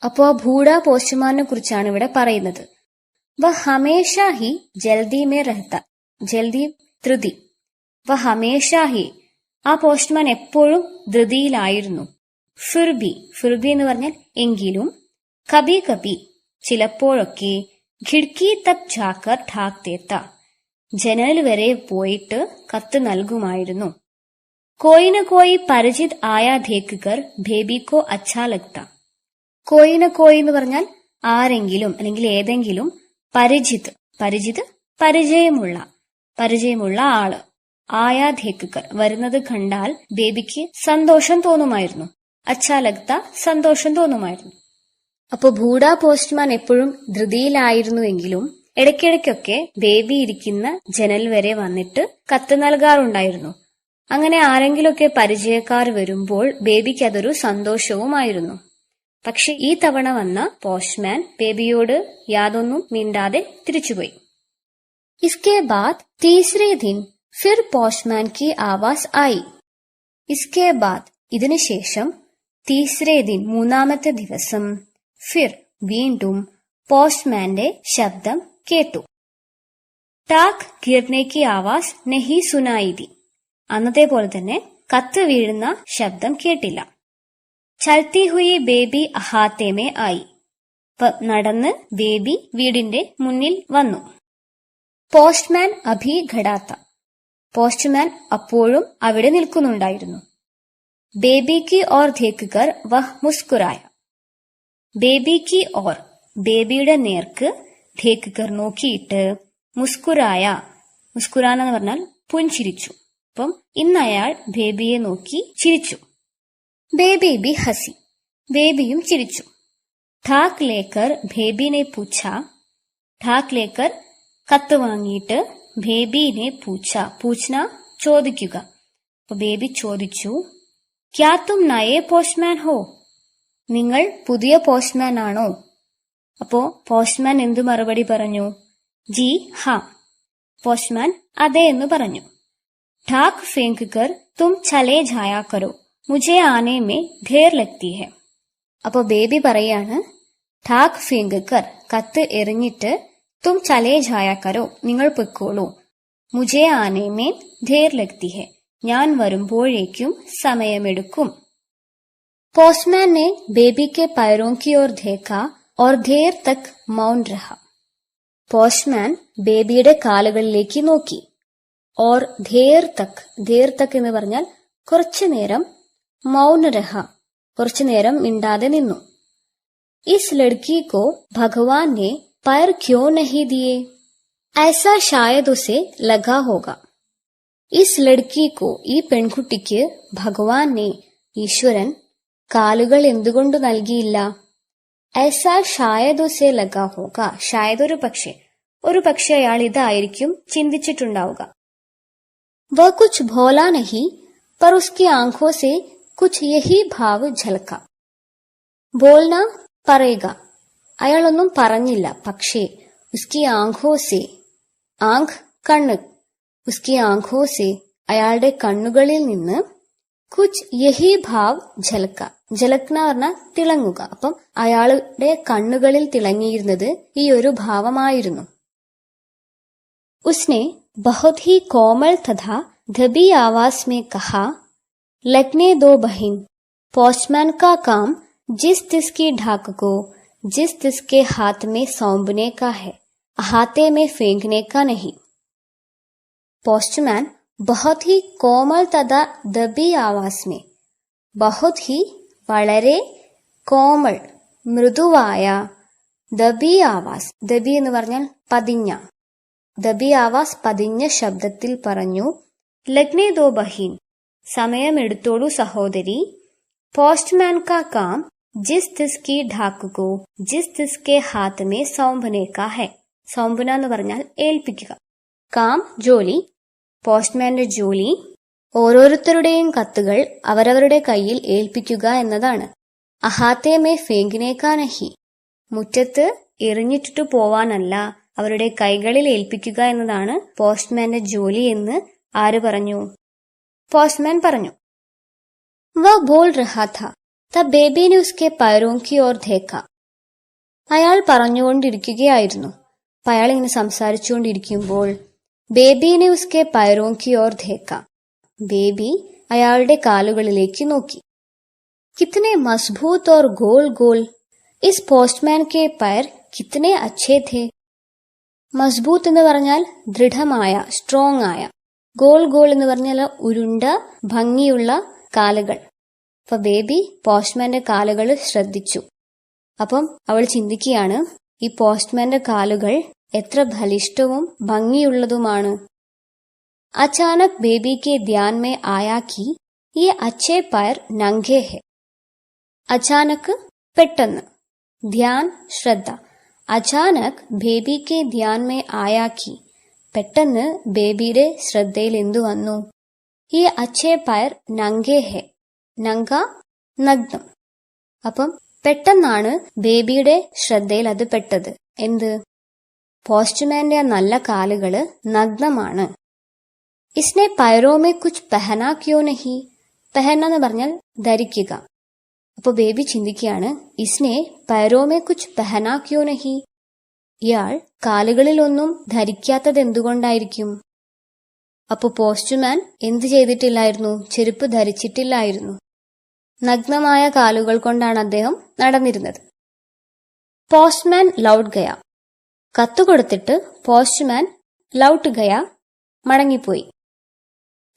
അപ്പോ ബൂഢാ പോസ്റ്റ്മാനെ കുറിച്ചാണ് ഇവിടെ പറയുന്നത്. വ ഹമേഷാ ഹി ജൽദി മേ രഹത്ത, ജൽദി ധൃതി, വ ഹമേഷാ ഹി, ആ പോസ്റ്റ്മാൻ എപ്പോഴും ധൃതിയിലായിരുന്നു. ഫിർബി, ഫിർബി എന്ന് പറഞ്ഞാൽ എങ്കിലും, കബി കബി ചിലപ്പോഴൊക്കെ, ഖിഡ്കി തക് ജാക്കർ ഠാക് ദേത്ത, ജനൽ വരെ പോയിട്ട് കത്ത് നൽകുമായിരുന്നു. കോയിന കോയി പരിചിത് ആയാ ദേക്കർ ബേബി കോ അച്ഛാ ലഗ്ത. കോയിന കോയി എന്ന് പറഞ്ഞാൽ ആരെങ്കിലും അല്ലെങ്കിൽ ഏതെങ്കിലും, പരിചിത്, പരിചിത് പരിചയമുള്ള ആള്, ആയാ ദേക്കർ വരുന്നത് കണ്ടാൽ ബേബിക്ക് സന്തോഷം തോന്നുമായിരുന്നു. അച്ഛാ ലഗ്ത സന്തോഷം തോന്നുമായിരുന്നു. അപ്പൊ ബൂഢാ പോസ്റ്റ്മാൻ എപ്പോഴും ധൃതിയിലായിരുന്നുവെങ്കിലും ഇടയ്ക്കിടയ്ക്കൊക്കെ ബേബി ഇരിക്കുന്ന ജനൽ വരെ വന്നിട്ട് കത്ത് നൽകാറുണ്ടായിരുന്നു. അങ്ങനെ ആരെങ്കിലുമൊക്കെ പരിചയക്കാർ വരുമ്പോൾ ബേബിക്ക് അതൊരു സന്തോഷവുമായിരുന്നു. പക്ഷെ ഈ തവണ വന്ന പോസ്റ്റ്മാൻ ബേബിയോട് യാതൊന്നും മിണ്ടാതെ തിരിച്ചുപോയി. इसके बाद तीसरे दिन फिर पोस्टमैन की आवाज आई. इसके बाद ഇതിനുശേഷം तीसरे दिन മൂന്നാമത്തെ ദിവസം फिर വീണ്ടും പോസ്റ്റ്മാന്റെ ശബ്ദം കേട്ടു. ടാക് ഗിർനെ കി ആവാസ് നഹി സുനായി ദി. അന്നത്തെ പോലെ തന്നെ കത്ത് വീഴുന്ന ശബ്ദം കേട്ടില്ല. ചൽത്തി ഹുയി ബേബി അഹാത്തെ മേ ആയി. നടന്ന് ബേബി വീടിന്റെ മുന്നിൽ വന്നു. പോസ്റ്റ്മാൻ അഭി ഘടാത്ത. പോസ്റ്റ്മാൻ അപ്പോഴും അവിടെ നിൽക്കുന്നുണ്ടായിരുന്നു. ബേബി കി ഓർ ദേഖ്കർ വഹ് മുസ്കുരായ. ബേബി കി ഓർ ബേബിയുടെ നേർക്ക് ദേഖ്കർ നോക്കിയിട്ട് മുസ്കുരായ. മുസ്കുരാന എന്ന് പറഞ്ഞാൽ പുഞ്ചിരിച്ചു. അപ്പം ഇന്ന് അയാൾ ബേബിയെ നോക്കി ചിരിച്ചു. Baby B ഹസി. ബേബിയും ചിരിച്ചു. ഠാക് ലേക്കർ ബേബിനെ പൂച്ച. ഠാക് ലേക്കർ കത്ത് വാങ്ങിയിട്ട് ബേബിനെ പൂച്ച. പൂച്ചന ചോദിക്കുക. അപ്പൊ ബേബി ചോദിച്ചു, ക്യാ തും നയേ പോസ്റ്റ്മാൻ ഹോ? നിങ്ങൾ പുതിയ പോസ്റ്റ്മാൻ ആണോ? അപ്പോ പോസ്റ്റ്മാൻ എന്തു മറുപടി പറഞ്ഞു? ജി ഹാ. പോസ്റ്റ്മാൻ അതെ എന്ന് പറഞ്ഞു. ഠാക് ഫേങ്ക് കർ തും ചലേ ജായാ കരോ, മുझे ആനെ മേ ധേർ ലഗ്തി ഹെ. അപ്പോ ബേബി പറയാണ്, ഠാക് ഫേങ്ക് കർ കത്ത് എറിഞ്ഞിട്ട് തും ചലേ ജായാ കരോ, നിങ്ങൾ പൊയ്ക്കോളൂ. മുझे ആനെ മേ ധേർ ലഗ്തി ഹെ, ഞാൻ വരുമ്പോഴേക്കും സമയമെടുക്കും. पोस्टमैन ने बेबी के पैरों की ओर देखा और देर तक मौन रहा. പോസ്റ്റ്മാൻ ബേബിയുടെ കാലുകളിലേക്ക് നോക്കി. ഓർ ധേർ തക് എന്ന് പറഞ്ഞാൽ കുറച്ചു നേരം, മൗന രഹ കുറച്ചു നേരം മിണ്ടാതെ നിന്നു. इस लड़की को भगवान ने पैर क्यों नहीं दिए? ऐसा शायद उसे लगा होगा. इस लड़की को ഈ പെൺകുട്ടിക്ക് ഭഗവാൻ ने ഈശ്വരൻ കാലുകൾ എന്തുകൊണ്ട് നൽകിയില്ല? ऐसा शायद उसे लगा होगा. शायद ഒരു പക്ഷേ അയാൾ ഇതായിരിക്കും ചിന്തിച്ചിട്ടുണ്ടാവുക. वह कुछ भोला नहीं पर उसकी आंखों से कुछ यही भाव झलका. बोलना പറയുക. അയാളൊന്നും പറഞ്ഞില്ല, പക്ഷേ ഉസ്കി ആംഖോ സെ, ആങ്ക് കണ്ണ്, ഉസ്കി ആംഖോ സെ അയാളുടെ കണ്ണുകളിൽ നിന്ന് കുച്ച് യഹി ഭാവ് ഝലക്ക. ഝലക്ന പറഞ്ഞാൽ തിളങ്ങുക. അപ്പം അയാളുടെ കണ്ണുകളിൽ തിളങ്ങിയിരുന്നത് ഈ ഒരു ഭാവമായിരുന്നു. उसने बहुत ही कोमल तथा दबी आवाज में कहा, लगने दो बहन, पोस्टमैन का काम जिस तिसकी ढाक को जिस तिसके हाथ में सौंपने का है, अहाते में फेंकने का नहीं. पोस्टमैन बहुत ही कोमल तथा दबी आवाज में, बहुत ही വളരെ കോമൾ മൃദുവായ, ദബി ആവാസ്, ദബി എന്ന് പറഞ്ഞാൽ പതിഞ്ഞ, ദബി ആവാസ് പതിഞ്ഞ ശബ്ദത്തിൽ പറഞ്ഞു, ലഗ്നെ ദോ ബഹീൻ, സമയമെടുത്തോളൂ സഹോദരി. പോസ്റ്റ്മാൻ കാ കാം ജിസ് തിസ്കി ഢാക്കു ജിസ് തിസ്കെ ഹാത്ത് മേ സൗംഭനെ കാ ഹെ. സൗംഭന എന്ന് പറഞ്ഞാൽ ഏൽപ്പിക്കുക. കാം ജോലി, പോസ്റ്റ്മാന്റെ ജോലി ഓരോരുത്തരുടെയും കത്തുകൾ അവരവരുടെ കയ്യിൽ ഏൽപ്പിക്കുക എന്നതാണ്. അഹാത്തെ മേ ഫേങ്കിനേക്കാ നഹി, മുറ്റത്ത് എറിഞ്ഞിട്ടിട്ടു പോവാനല്ല, അവരുടെ കൈകളിൽ ഏൽപ്പിക്കുക എന്നതാണ് പോസ്റ്റ്മാന്റെ ജോലി എന്ന് ആര് പറഞ്ഞു? പോസ്റ്റ്മാൻ പറഞ്ഞു. വ ബോൾ രഹാ ഥാ തബ് ബേബി നെ ഉസ്കെ പൈരോं की ओर देखा. അയാൾ പറഞ്ഞുകൊണ്ടിരിക്കുകയായിരുന്നു. അയാൾ ഇങ്ങനെ സംസാരിച്ചുകൊണ്ടിരിക്കുമ്പോൾ ബേബിനെ ഉസ്കെ പൈരോं की ओर देखा, ബേബി അയാളുടെ കാലുകളിലേക്ക് നോക്കി. കിത്തനെ മസ്ബൂത്ത് ഓർ ഗോൾ ഗോൾ, ഇസ് പോസ്റ്റ്മാൻ കെ പൈർ കിത്തനെ അച്ഛേ ഥേ. മസ്ബൂത്ത് എന്ന് പറഞ്ഞാൽ ദൃഢമായ, സ്ട്രോങ് ആയ. ഗോൾ ഗോൾ എന്ന് പറഞ്ഞാൽ ഉരുണ്ട ഭംഗിയുള്ള കാലുകൾ. അപ്പൊ ബേബി പോസ്റ്റ്മാന്റെ കാലുകൾ ശ്രദ്ധിച്ചു. അപ്പം അവൾ ചിന്തിക്കുകയാണ്, ഈ പോസ്റ്റ്മാന്റെ കാലുകൾ എത്ര ബലിഷ്ഠവും ഭംഗിയുള്ളതുമാണ്. अचानक बेबी के ध्यान में आया कि ये अच्छे पैर नंगे हैं. अचानक പെട്ടെന്ന്, ധ്യാൻ ശ്രദ്ധ. അചാനക് ബേബി കെ ധ്യാൻ മേ ആയാ കി, പെട്ടെന്ന് ബേബിയുടെ ശ്രദ്ധയിൽ എന്തു വന്നു? ഈ അച്ഛേ പയർ നംഗേ ഹെ, നങ്ക നഗ്നം. അപ്പം പെട്ടെന്നാണ് ബേബിയുടെ ശ്രദ്ധയിൽ അത് പെട്ടത്. എന്ത്? പോസ്റ്റ്മാന്റെ നല്ല കാലുകള് നഗ്നമാണ്. इसने पैरों में कुछ पहना क्यों नहीं? പഹന എന്ന് പറഞ്ഞാൽ ധരിക്കുക. അപ്പൊ ബേബി ചിന്തിക്കുകയാണ്, ഇസ്നെ പൈരോമേ കുച്ച് പെഹനാ ക്യോ നഹി? ഇയാൾ കാലുകളിൽ ഒന്നും ധരിക്കാത്തത് എന്തുകൊണ്ടായിരിക്കും? അപ്പൊ പോസ്റ്റ്മാൻ എന്ത് ചെയ്തിട്ടില്ലായിരുന്നു? ചെരുപ്പ് ധരിച്ചിട്ടില്ലായിരുന്നു. നഗ്നമായ കാലുകൾ കൊണ്ടാണ് അദ്ദേഹം നടന്നിരുന്നത്. പോസ്റ്റ്മാൻ ലൗട്ട് ഗയ. കത്തുകൊടുത്തിട്ട് പോസ്റ്റ്മാൻ ലൗട്ട് ഗയ, മടങ്ങിപ്പോയി.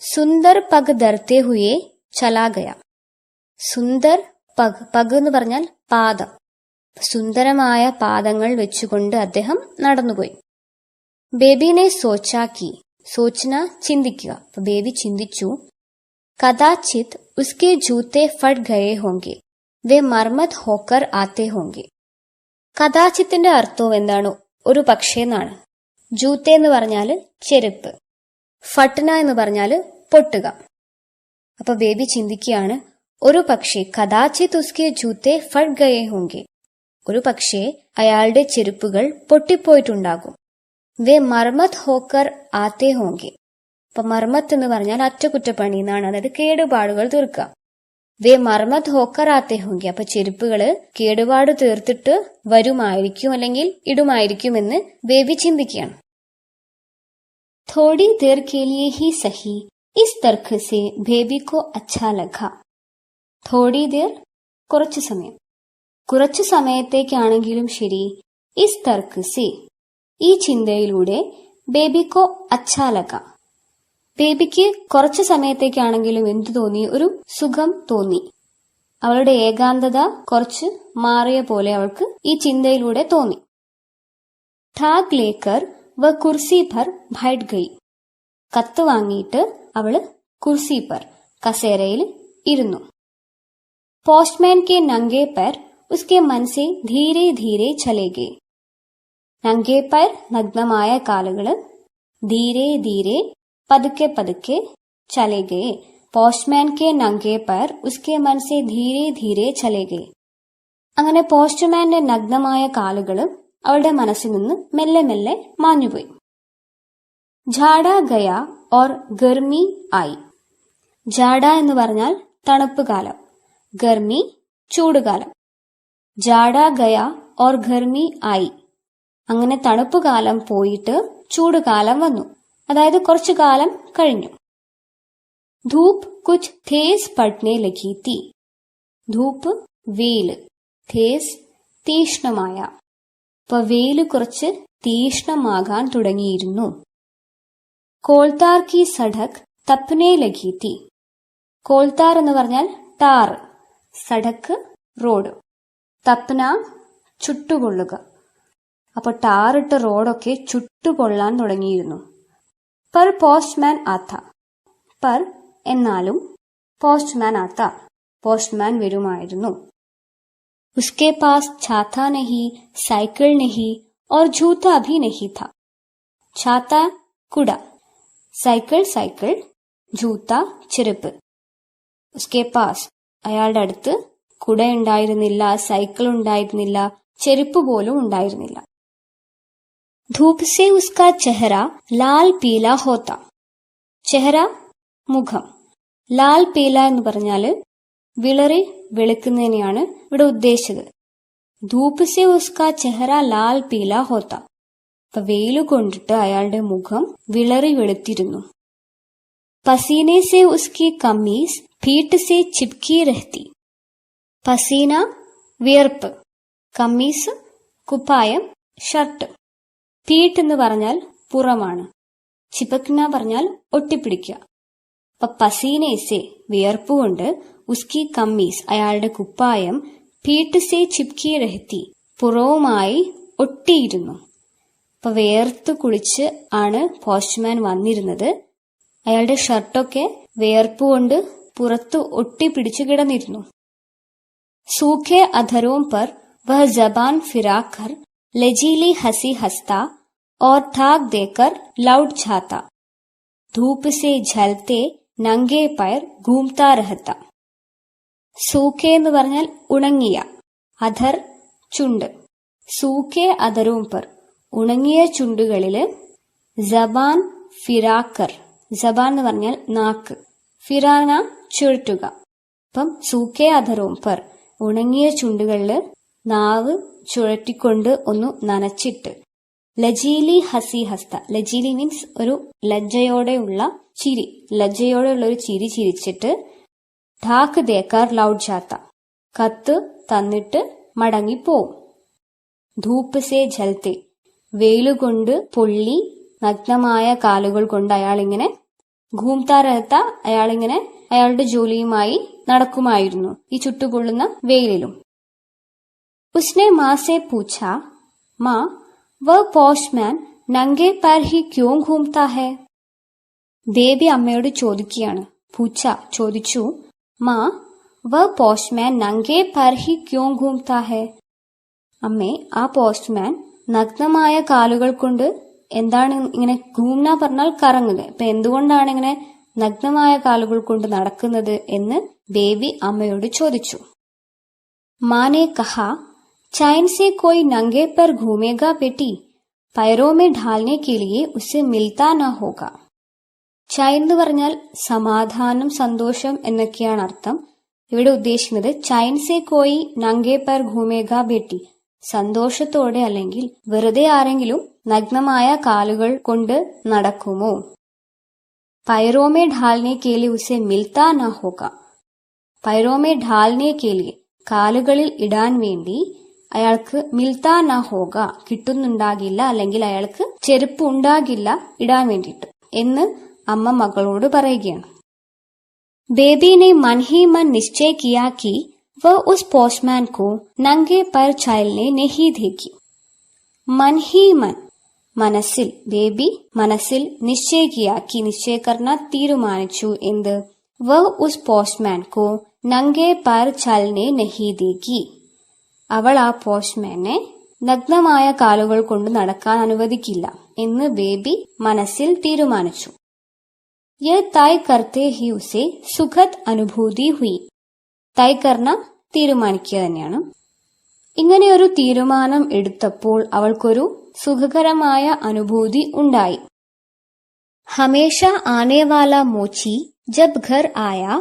സുന്ദർ പഗ് ധർത്തെ ഹുയെ ചലാ ഗയ. സുന്ദർ പഗ്, പഗ് എന്ന് പറഞ്ഞാൽ പാദം. സുന്ദരമായ പാദങ്ങൾ വെച്ചുകൊണ്ട് അദ്ദേഹം നടന്നുപോയി. ബേബിനെ സോച്ചാക്കി. സോച്ചന ചിന്തിക്കുക. അപ്പൊ ബേബി ചിന്തിച്ചു, കദാചിത് ഉസ്കെ ജൂത്തെ ഫട്ട് ഗയേ ഹോങ്കെ, വേ മർമത് ഹോക്കർ ആത്തെ ഹോങ്കെ. കദാചിത്തിന്റെ അർത്ഥവും എന്താണ്? ഒരു പക്ഷേ എന്നാണ്. ജൂത്തെ എന്ന് പറഞ്ഞാല് ചെരുപ്പ്, ഫട്ന എന്ന് പറഞ്ഞാല് പൊട്ടുക. അപ്പൊ ബേബി ചിന്തിക്കുകയാണ്, ഒരു പക്ഷേ കദാചിത് ഉസ്കെ ജൂത്തെ ഫട്ട് ഗയേ ഹോങ്കെ, ഒരു പക്ഷേ അയാളുടെ ചെരുപ്പുകൾ പൊട്ടിപ്പോയിട്ടുണ്ടാകും. വേ മർമത് ഹോക്കർ ആത്തെ ഹോങ്കെ. അപ്പൊ മർമത്ത് എന്ന് പറഞ്ഞാൽ അറ്റകുറ്റപ്പണി എന്നാണ്, അതായത് കേടുപാടുകൾ തീർക്കുക. വേ മർമത് ഹോക്കർ ആത്തെ ഹോങ്കെ. അപ്പൊ ചെരുപ്പുകള് കേടുപാട് തീർത്തിട്ട് വരുമായിരിക്കും, അല്ലെങ്കിൽ ഇടുമായിരിക്കുമെന്ന് ബേബി ചിന്തിക്കുകയാണ്. थोड़ी देर के लिए ही सही इस तर्क से बेबी को अच्छा लगा. थोड़ी देर കുറച്ചു സമയം, കുറച്ചു സമയത്തേക്കാണെങ്കിലും ശരി, ഇസ് തർക്ക് സെ ഈ ചിന്തയിലൂടെ ബേബിക്കോ അച്ഛാ ലഗ. ബേബിക്ക് കുറച്ചു സമയത്തേക്കാണെങ്കിലും എന്തു തോന്നി? ഒരു സുഖം തോന്നി. അവളുടെ ഏകാന്തത കുറച്ച് മാറിയ പോലെ അവൾക്ക് ഈ ചിന്തയിലൂടെ തോന്നി. ഠാഗ് ലേക്കർ വ കുർസി പർ ബൈഠ് ഗയി. കത്ത് വാങ്ങിയിട്ട് അവള് കുർസി പർ, കസേരയിൽ ഇരുന്നു. പോസ്റ്റ്മാൻ കെ നംഗേ പർ ഉസ്കെ മൻ സെ ധീരെ ധീരെ ചലേ ഗേ. നംഗേ പർ നഗ്നമായ കാലുകള്, ധീരെ ധീരെ പതുക്കെ പതുക്കെ, ചലേ ഗേ. പോസ്റ്റ്മാൻ കെ നംഗേ പർ ഉസ്കെ മൻ സെ ധീരെ ധീരെ ചലേ ഗേ. അങ്ങനെ പോസ്റ്റ്മാന്റെ നഗ്നമായ കാലുകള് അവളുടെ മനസ്സിൽ നിന്ന് മെല്ലെ മെല്ലെ മാഞ്ഞുപോയി. ജാഡ ഗയ ഓർ ഗർമി ആയി. ജാഡ എന്ന് പറഞ്ഞാൽ തണുപ്പ് കാലം, ഗർമി ചൂടുകാലം. ജാഡ ഗയ ഓർ ഗർമി ആയി. അങ്ങനെ തണുപ്പ് കാലം പോയിട്ട് ചൂടുകാലം വന്നു, അതായത് കുറച്ചു കാലം കഴിഞ്ഞു. ധൂപ് കുച്ച് തേസ് പട്നെ ലഗി തീ. ധൂപ് വെയില്, തേസ് തീഷ്ണമായ. അപ്പൊ വെയില് കുറച്ച് തീഷ്ണമാകാൻ തുടങ്ങിയിരുന്നു. കോൾത്താർ കി സഡക് തപ്നെ ലഗി തീ. കോൾത്താർ എന്ന് പറഞ്ഞാൽ ടാർ, സഡക്ക് റോഡ്, തപ്ന ചുട്ടുകൊള്ളുക. അപ്പൊ ടാറിട്ട റോഡൊക്കെ ചുട്ടുകൊള്ളാൻ തുടങ്ങിയിരുന്നു. പർ പോസ്റ്റ്മാൻ ആത്ത. പർ എന്നാലും, പോസ്റ്റ്മാൻ ആത്ത പോസ്റ്റ്മാൻ വരുമായിരുന്നു. उसके पास छाता नहीं, साइकिल नहीं और जूता भी नहीं था. छाता कुड़ा, साइकिल साइकिल, ജൂത്ത ചെരുപ്പ്. ഉസ്കെ പാസ് അയാളുടെ അടുത്ത് കുടയുണ്ടായിരുന്നില്ല, സൈക്കിൾ ഉണ്ടായിരുന്നില്ല, ചെരുപ്പ് പോലും ഉണ്ടായിരുന്നില്ല. ധൂപ് സെ ഉസ്കാ ചെഹറ ലാൽ പീല ഹോത്ത. ചെഹറ മുഖം, ലാൽ പീല എന്ന് പറഞ്ഞാല് വിളറി വെളുക്കുന്നതിനെയാണ് ഇവിടെ ഉദ്ദേശിച്ചത്. ധൂപ് സെ ഉസ്കാ ചെഹറ ലാൽ പീല ഹോത്ത. അപ്പൊ വെയില് കൊണ്ടിട്ട് അയാളുടെ മുഖം വിളറി വെളുത്തിരുന്നു. പസീനെ സെ ഉസ്കി കമ്മീസ് ഫീട്ട് സെ ചിപ്കി രഹത്തി. പസീന വിയർപ്പ്, കമ്മീസ് കുപ്പായം, ഷർട്ട്. ഫീട്ട് എന്ന് പറഞ്ഞാൽ പുറമാണ്, ചിപക്ന പറഞ്ഞാൽ ഒട്ടിപ്പിടിക്കുക. അപ്പൊ പസീനെ സെ വിയർപ്പ് കൊണ്ട്, ഉസ്കി കമ്മീസ് അയാളുടെ കുപ്പായം, ഫീട്ട് സെ ചിപ്കി രഹത്തി പുറവുമായി ഒട്ടിയിരുന്നു. അപ്പൊ വേർത്ത് കുളിച്ച് ആണ് പോസ്റ്റ്മാൻ വന്നിരുന്നത്. അയാളുടെ ഷർട്ടൊക്കെ വേർപ്പ് കൊണ്ട് പുറത്ത് ഒട്ടിപ്പിടിച്ചു കിടന്നിരുന്നു. സൂഖെ അധരോം പർ വഹ ജബാൻ ഫിറാക്കർ ലജീലി ഹസി ഹസ്ത और ठाक देकर लौट जाता. धूप से झलते नंगे पैर घूमता रहता. സൂഖെ എന്ന് പറഞ്ഞാൽ ഉണങ്ങിയ, അധർ ചുണ്ട്. സൂഖെ അധരോം പർ ഉണങ്ങിയ ചുണ്ടുകളില്, ജബാൻ ഫിറാക്കർ ജബാൻ എന്ന് പറഞ്ഞാൽ നാക്ക്, ഫിറാന ചുഴറ്റുക. അപ്പം സൂക്കേ അധറോം പർ, ഉണങ്ങിയ ചുണ്ടുകളില് നാവ് ചുഴറ്റിക്കൊണ്ട് ഒന്ന് നനച്ചിട്ട്, ലജീലി ഹസി ഹസ്ത, ലജീലി മീൻസ് ഒരു ലജ്ജയോടെയുള്ള ചിരി, ലജ്ജയോടെയുള്ള ഒരു ചിരി ചിരിച്ചിട്ട്, ഠാക്ക് ദേക്കാർ ലൗട്ട് ജാത്ത, കത്ത് തന്നിട്ട് മടങ്ങിപ്പോവും. ധൂപ്പ് സേ ജൽത്തെ, വെയിലുകൊണ്ട് പൊള്ളി നഗ്നമായ കാലുകൾ കൊണ്ട് അയാളിങ്ങനെ ഘൂംതാ രഹത്ത, അയാളിങ്ങനെ അയാളുടെ ജോലിയുമായി നടക്കുമായിരുന്നു ഈ ചുട്ടുപൊള്ളുന്ന വെയിലിലും. ഉസ്നെ മാ സെ പൂച്ച, മാ വ പോസ്റ്റ്മാൻ നംഗെ പർ ഹി ക്യോ ഘൂംതാ ഹെ. ബേബി അമ്മയോട് ചോദിക്കുകയാണ്, പൂച്ച ചോദിച്ചു, മാ വ പോസ്റ്റ്മാൻ നംഗെ പർ ഹി ക്യോ ഘൂംതാ ഹെ. അമ്മേ, ആ പോസ്റ്റ്മാൻ നഗ്നമായ കാലുകൾ കൊണ്ട് എന്താണ് ഇങ്ങനെ, ഘൂംന പറഞ്ഞാൽ കറങ്ങുക, ഇപ്പൊ എന്തുകൊണ്ടാണ് ഇങ്ങനെ നഗ്നമായ കാലുകൾ കൊണ്ട് നടക്കുന്നത് എന്ന് ബേബി അമ്മയോട് ചോദിച്ചു. മാനെ കഹാ, ചൈൻ സെ കോയി നംഗെ പർ ഘൂമേഗാ ബേട്ടി, പൈറോ മേ ഢാൽനെ കെ ലിയെ ഉസെ മിൽത്താ നാ ഹോഗാ. ചൈൻ എന്ന് പറഞ്ഞാൽ സമാധാനം, സന്തോഷം എന്നൊക്കെയാണ് അർത്ഥം. ഇവിടെ ഉദ്ദേശിക്കുന്നത് ചൈൻ സെ കോയി നംഗെ പർ ഘൂമേഗാ ബേട്ടി, സന്തോഷത്തോടെ അല്ലെങ്കിൽ വെറുതെ ആരെങ്കിലും നഗ്നമായ കാലുകൾ കൊണ്ട് നടക്കുമോ. പൈറോമേ ഢാൽനെ കേലി ഉസെ മിൽത്താ നാ ഹോഗ, പൈറോമേ ഢാൽനെ കേലി കാലുകളിൽ ഇടാൻ വേണ്ടി അയാൾക്ക് മിൽത്താ നാ ഹോഗ, കിട്ടുന്നുണ്ടാകില്ല, അല്ലെങ്കിൽ അയാൾക്ക് ചെരുപ്പ് ഉണ്ടാകില്ല ഇടാൻ വേണ്ടിയിട്ട് എന്ന് അമ്മ മകളോട് പറയുകയാണ്. बेबी ने मन ही मन निश्चय किया कि वह उस पोस्टमैन को नंगे पर चलने नहीं देगी. मन ही मन, മനസ്സിൽ, ബേബി മനസ്സിൽ നിശ്ചയിക്കിയാക്കി, നിശ്ചയ करना തീരുമാനിച്ചു. എന്ത്? വ ഉസ് പോസ്റ്റ്മാൻ കോ നംഗെ പർ ചലനെ നഹി ദേഗി, അവൾ ആ പോസ്റ്റ്മാനെ നഗ്നമായ കാലുകൾ കൊണ്ട് നടക്കാൻ അനുവദിക്കില്ല എന്ന് ബേബി മനസ്സിൽ തീരുമാനിച്ചു. യഹ് തയ് കർത്തെ ഹി ഉസെ സുഖദ് അനുഭൂതി ഹുയി, തയ് കർണ തീരുമാനിക്കുക തന്നെയാണ്. ഇങ്ങനെയൊരു തീരുമാനം എടുത്തപ്പോൾ അവൾക്കൊരു സുഖകരമായ അനുഭൂതി ഉണ്ടായി. ഹമേഷ ആനെ വാല മോച്ചി ജബ് ഘർ ആയാ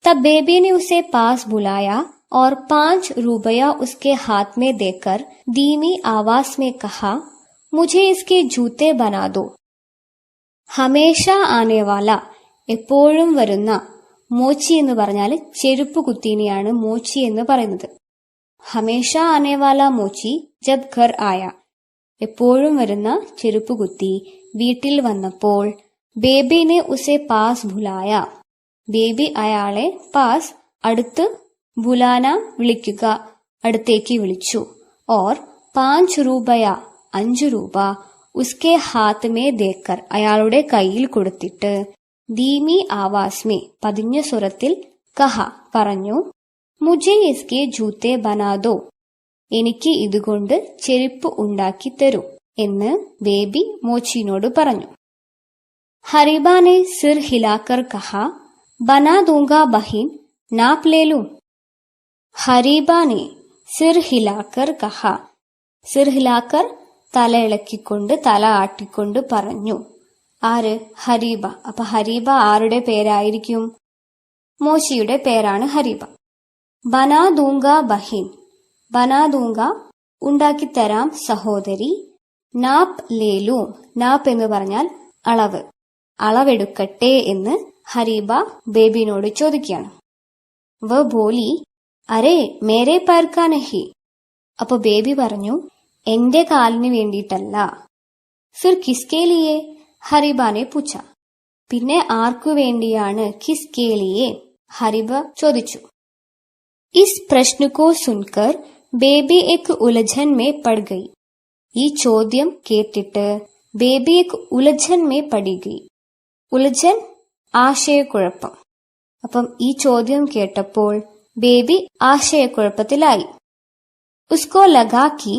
തബ് ബേബി ने उसे पास बुलाया और 5 रुपया उसके हाथ में देकर धीमी आवाज में कहा, मुझे इसके जूते बना दो. ഹമേഷ ആനേവാല, എപ്പോഴും വരുന്ന, മോച്ചി എന്ന് പറഞ്ഞാൽ ചെരുപ്പ് കുത്തീനെയാണ് മോച്ചി എന്ന് പറയുന്നത്. ഹമേഷ ആനേവാല മോച്ചി ജബ് ഘർ ആയ, എപ്പോഴും വരുന്ന ചെരുപ്പ് കുത്തി വീട്ടിൽ വന്നപ്പോൾ, ബേബിനെ ഉസെ പാസ് ബുലായ, ബേബി അയാളെ പാസ് അടുത്ത്, ബുലാന വിളിക്കുക, അടുത്തേക്ക് വിളിച്ചു. ഓർ 5 രൂപയ 5 രൂപ, ഉസ്കെ ഹാത്ത് മേ ദേക്കർ അയാളുടെ കയ്യിൽ കൊടുത്തിട്ട്, ധീമി ആവാസ് മേ പതിഞ്ഞ സ്വരത്തിൽ, കഹ പറഞ്ഞു, മുझे इसके जूते बना दो, എനിക്ക് ഇതുകൊണ്ട് ചെരുപ്പ് ഉണ്ടാക്കി തരൂ എന്ന് ബേബി മോച്ചിനോട് പറഞ്ഞു. ഹരീബാനെ സിർ ഹിലാക്കർ കഹ, ബനാ ദൂംഗാ ബഹിൻ, നാപ് ലേ ലൂം. ഹരീബാനെ സിർ ഹിലാക്കർ കഹ, സിർ ഹിലാക്കർ തല ഇളക്കിക്കൊണ്ട്, തല ആട്ടിക്കൊണ്ട് പറഞ്ഞു. ആര്? ഹരീബ. അപ്പൊ ഹരീബ ആരുടെ പേരായിരിക്കും? മോച്ചിയുടെ പേരാണ് ഹരീബ. ബനാ ദൂങ്ക ബഹിൻ, ബനാ ദൂങ്ക ഉണ്ടാക്കിത്തരാം സഹോദരി, നാപ് ലേലൂം, നാപ് എന്ന് പറഞ്ഞാൽ അളവ്, അളവെടുക്കട്ടെ എന്ന് ഹരീബ ബേബിനോട് ചോദിക്കുകയാണ്. വ ബോലി, അരേ മേരെ പർക്കാ നഹി. അപ്പൊ ബേബി പറഞ്ഞു, എന്റെ കാലിന് വേണ്ടിയിട്ടല്ല. ഫിർ കിസ്കേ ലിയേ, ഹരീബാനെ പൂച്ച. പിന്നെ ആർക്കു വേണ്ടിയാണ്? കിസ്കേ ലിയേ, ഹരീബ ചോദിച്ചു. ഇസ് പ്രശ്ന കോ സുൻകർ ബേബി എക് ഉലझन में पड़ गई. ഈ ചോദ്യം കേട്ടിട്ട് ബേബി എക് ഉലझन में पड़ी गई. ഉലझन ആശയക്കുഴപ്പം. അപ്പം ഈ ചോദ്യം കേട്ടപ്പോൾ ബേബി ആശയക്കുഴപ്പത്തിലായി. ഉസ്കോ ലഗാ കി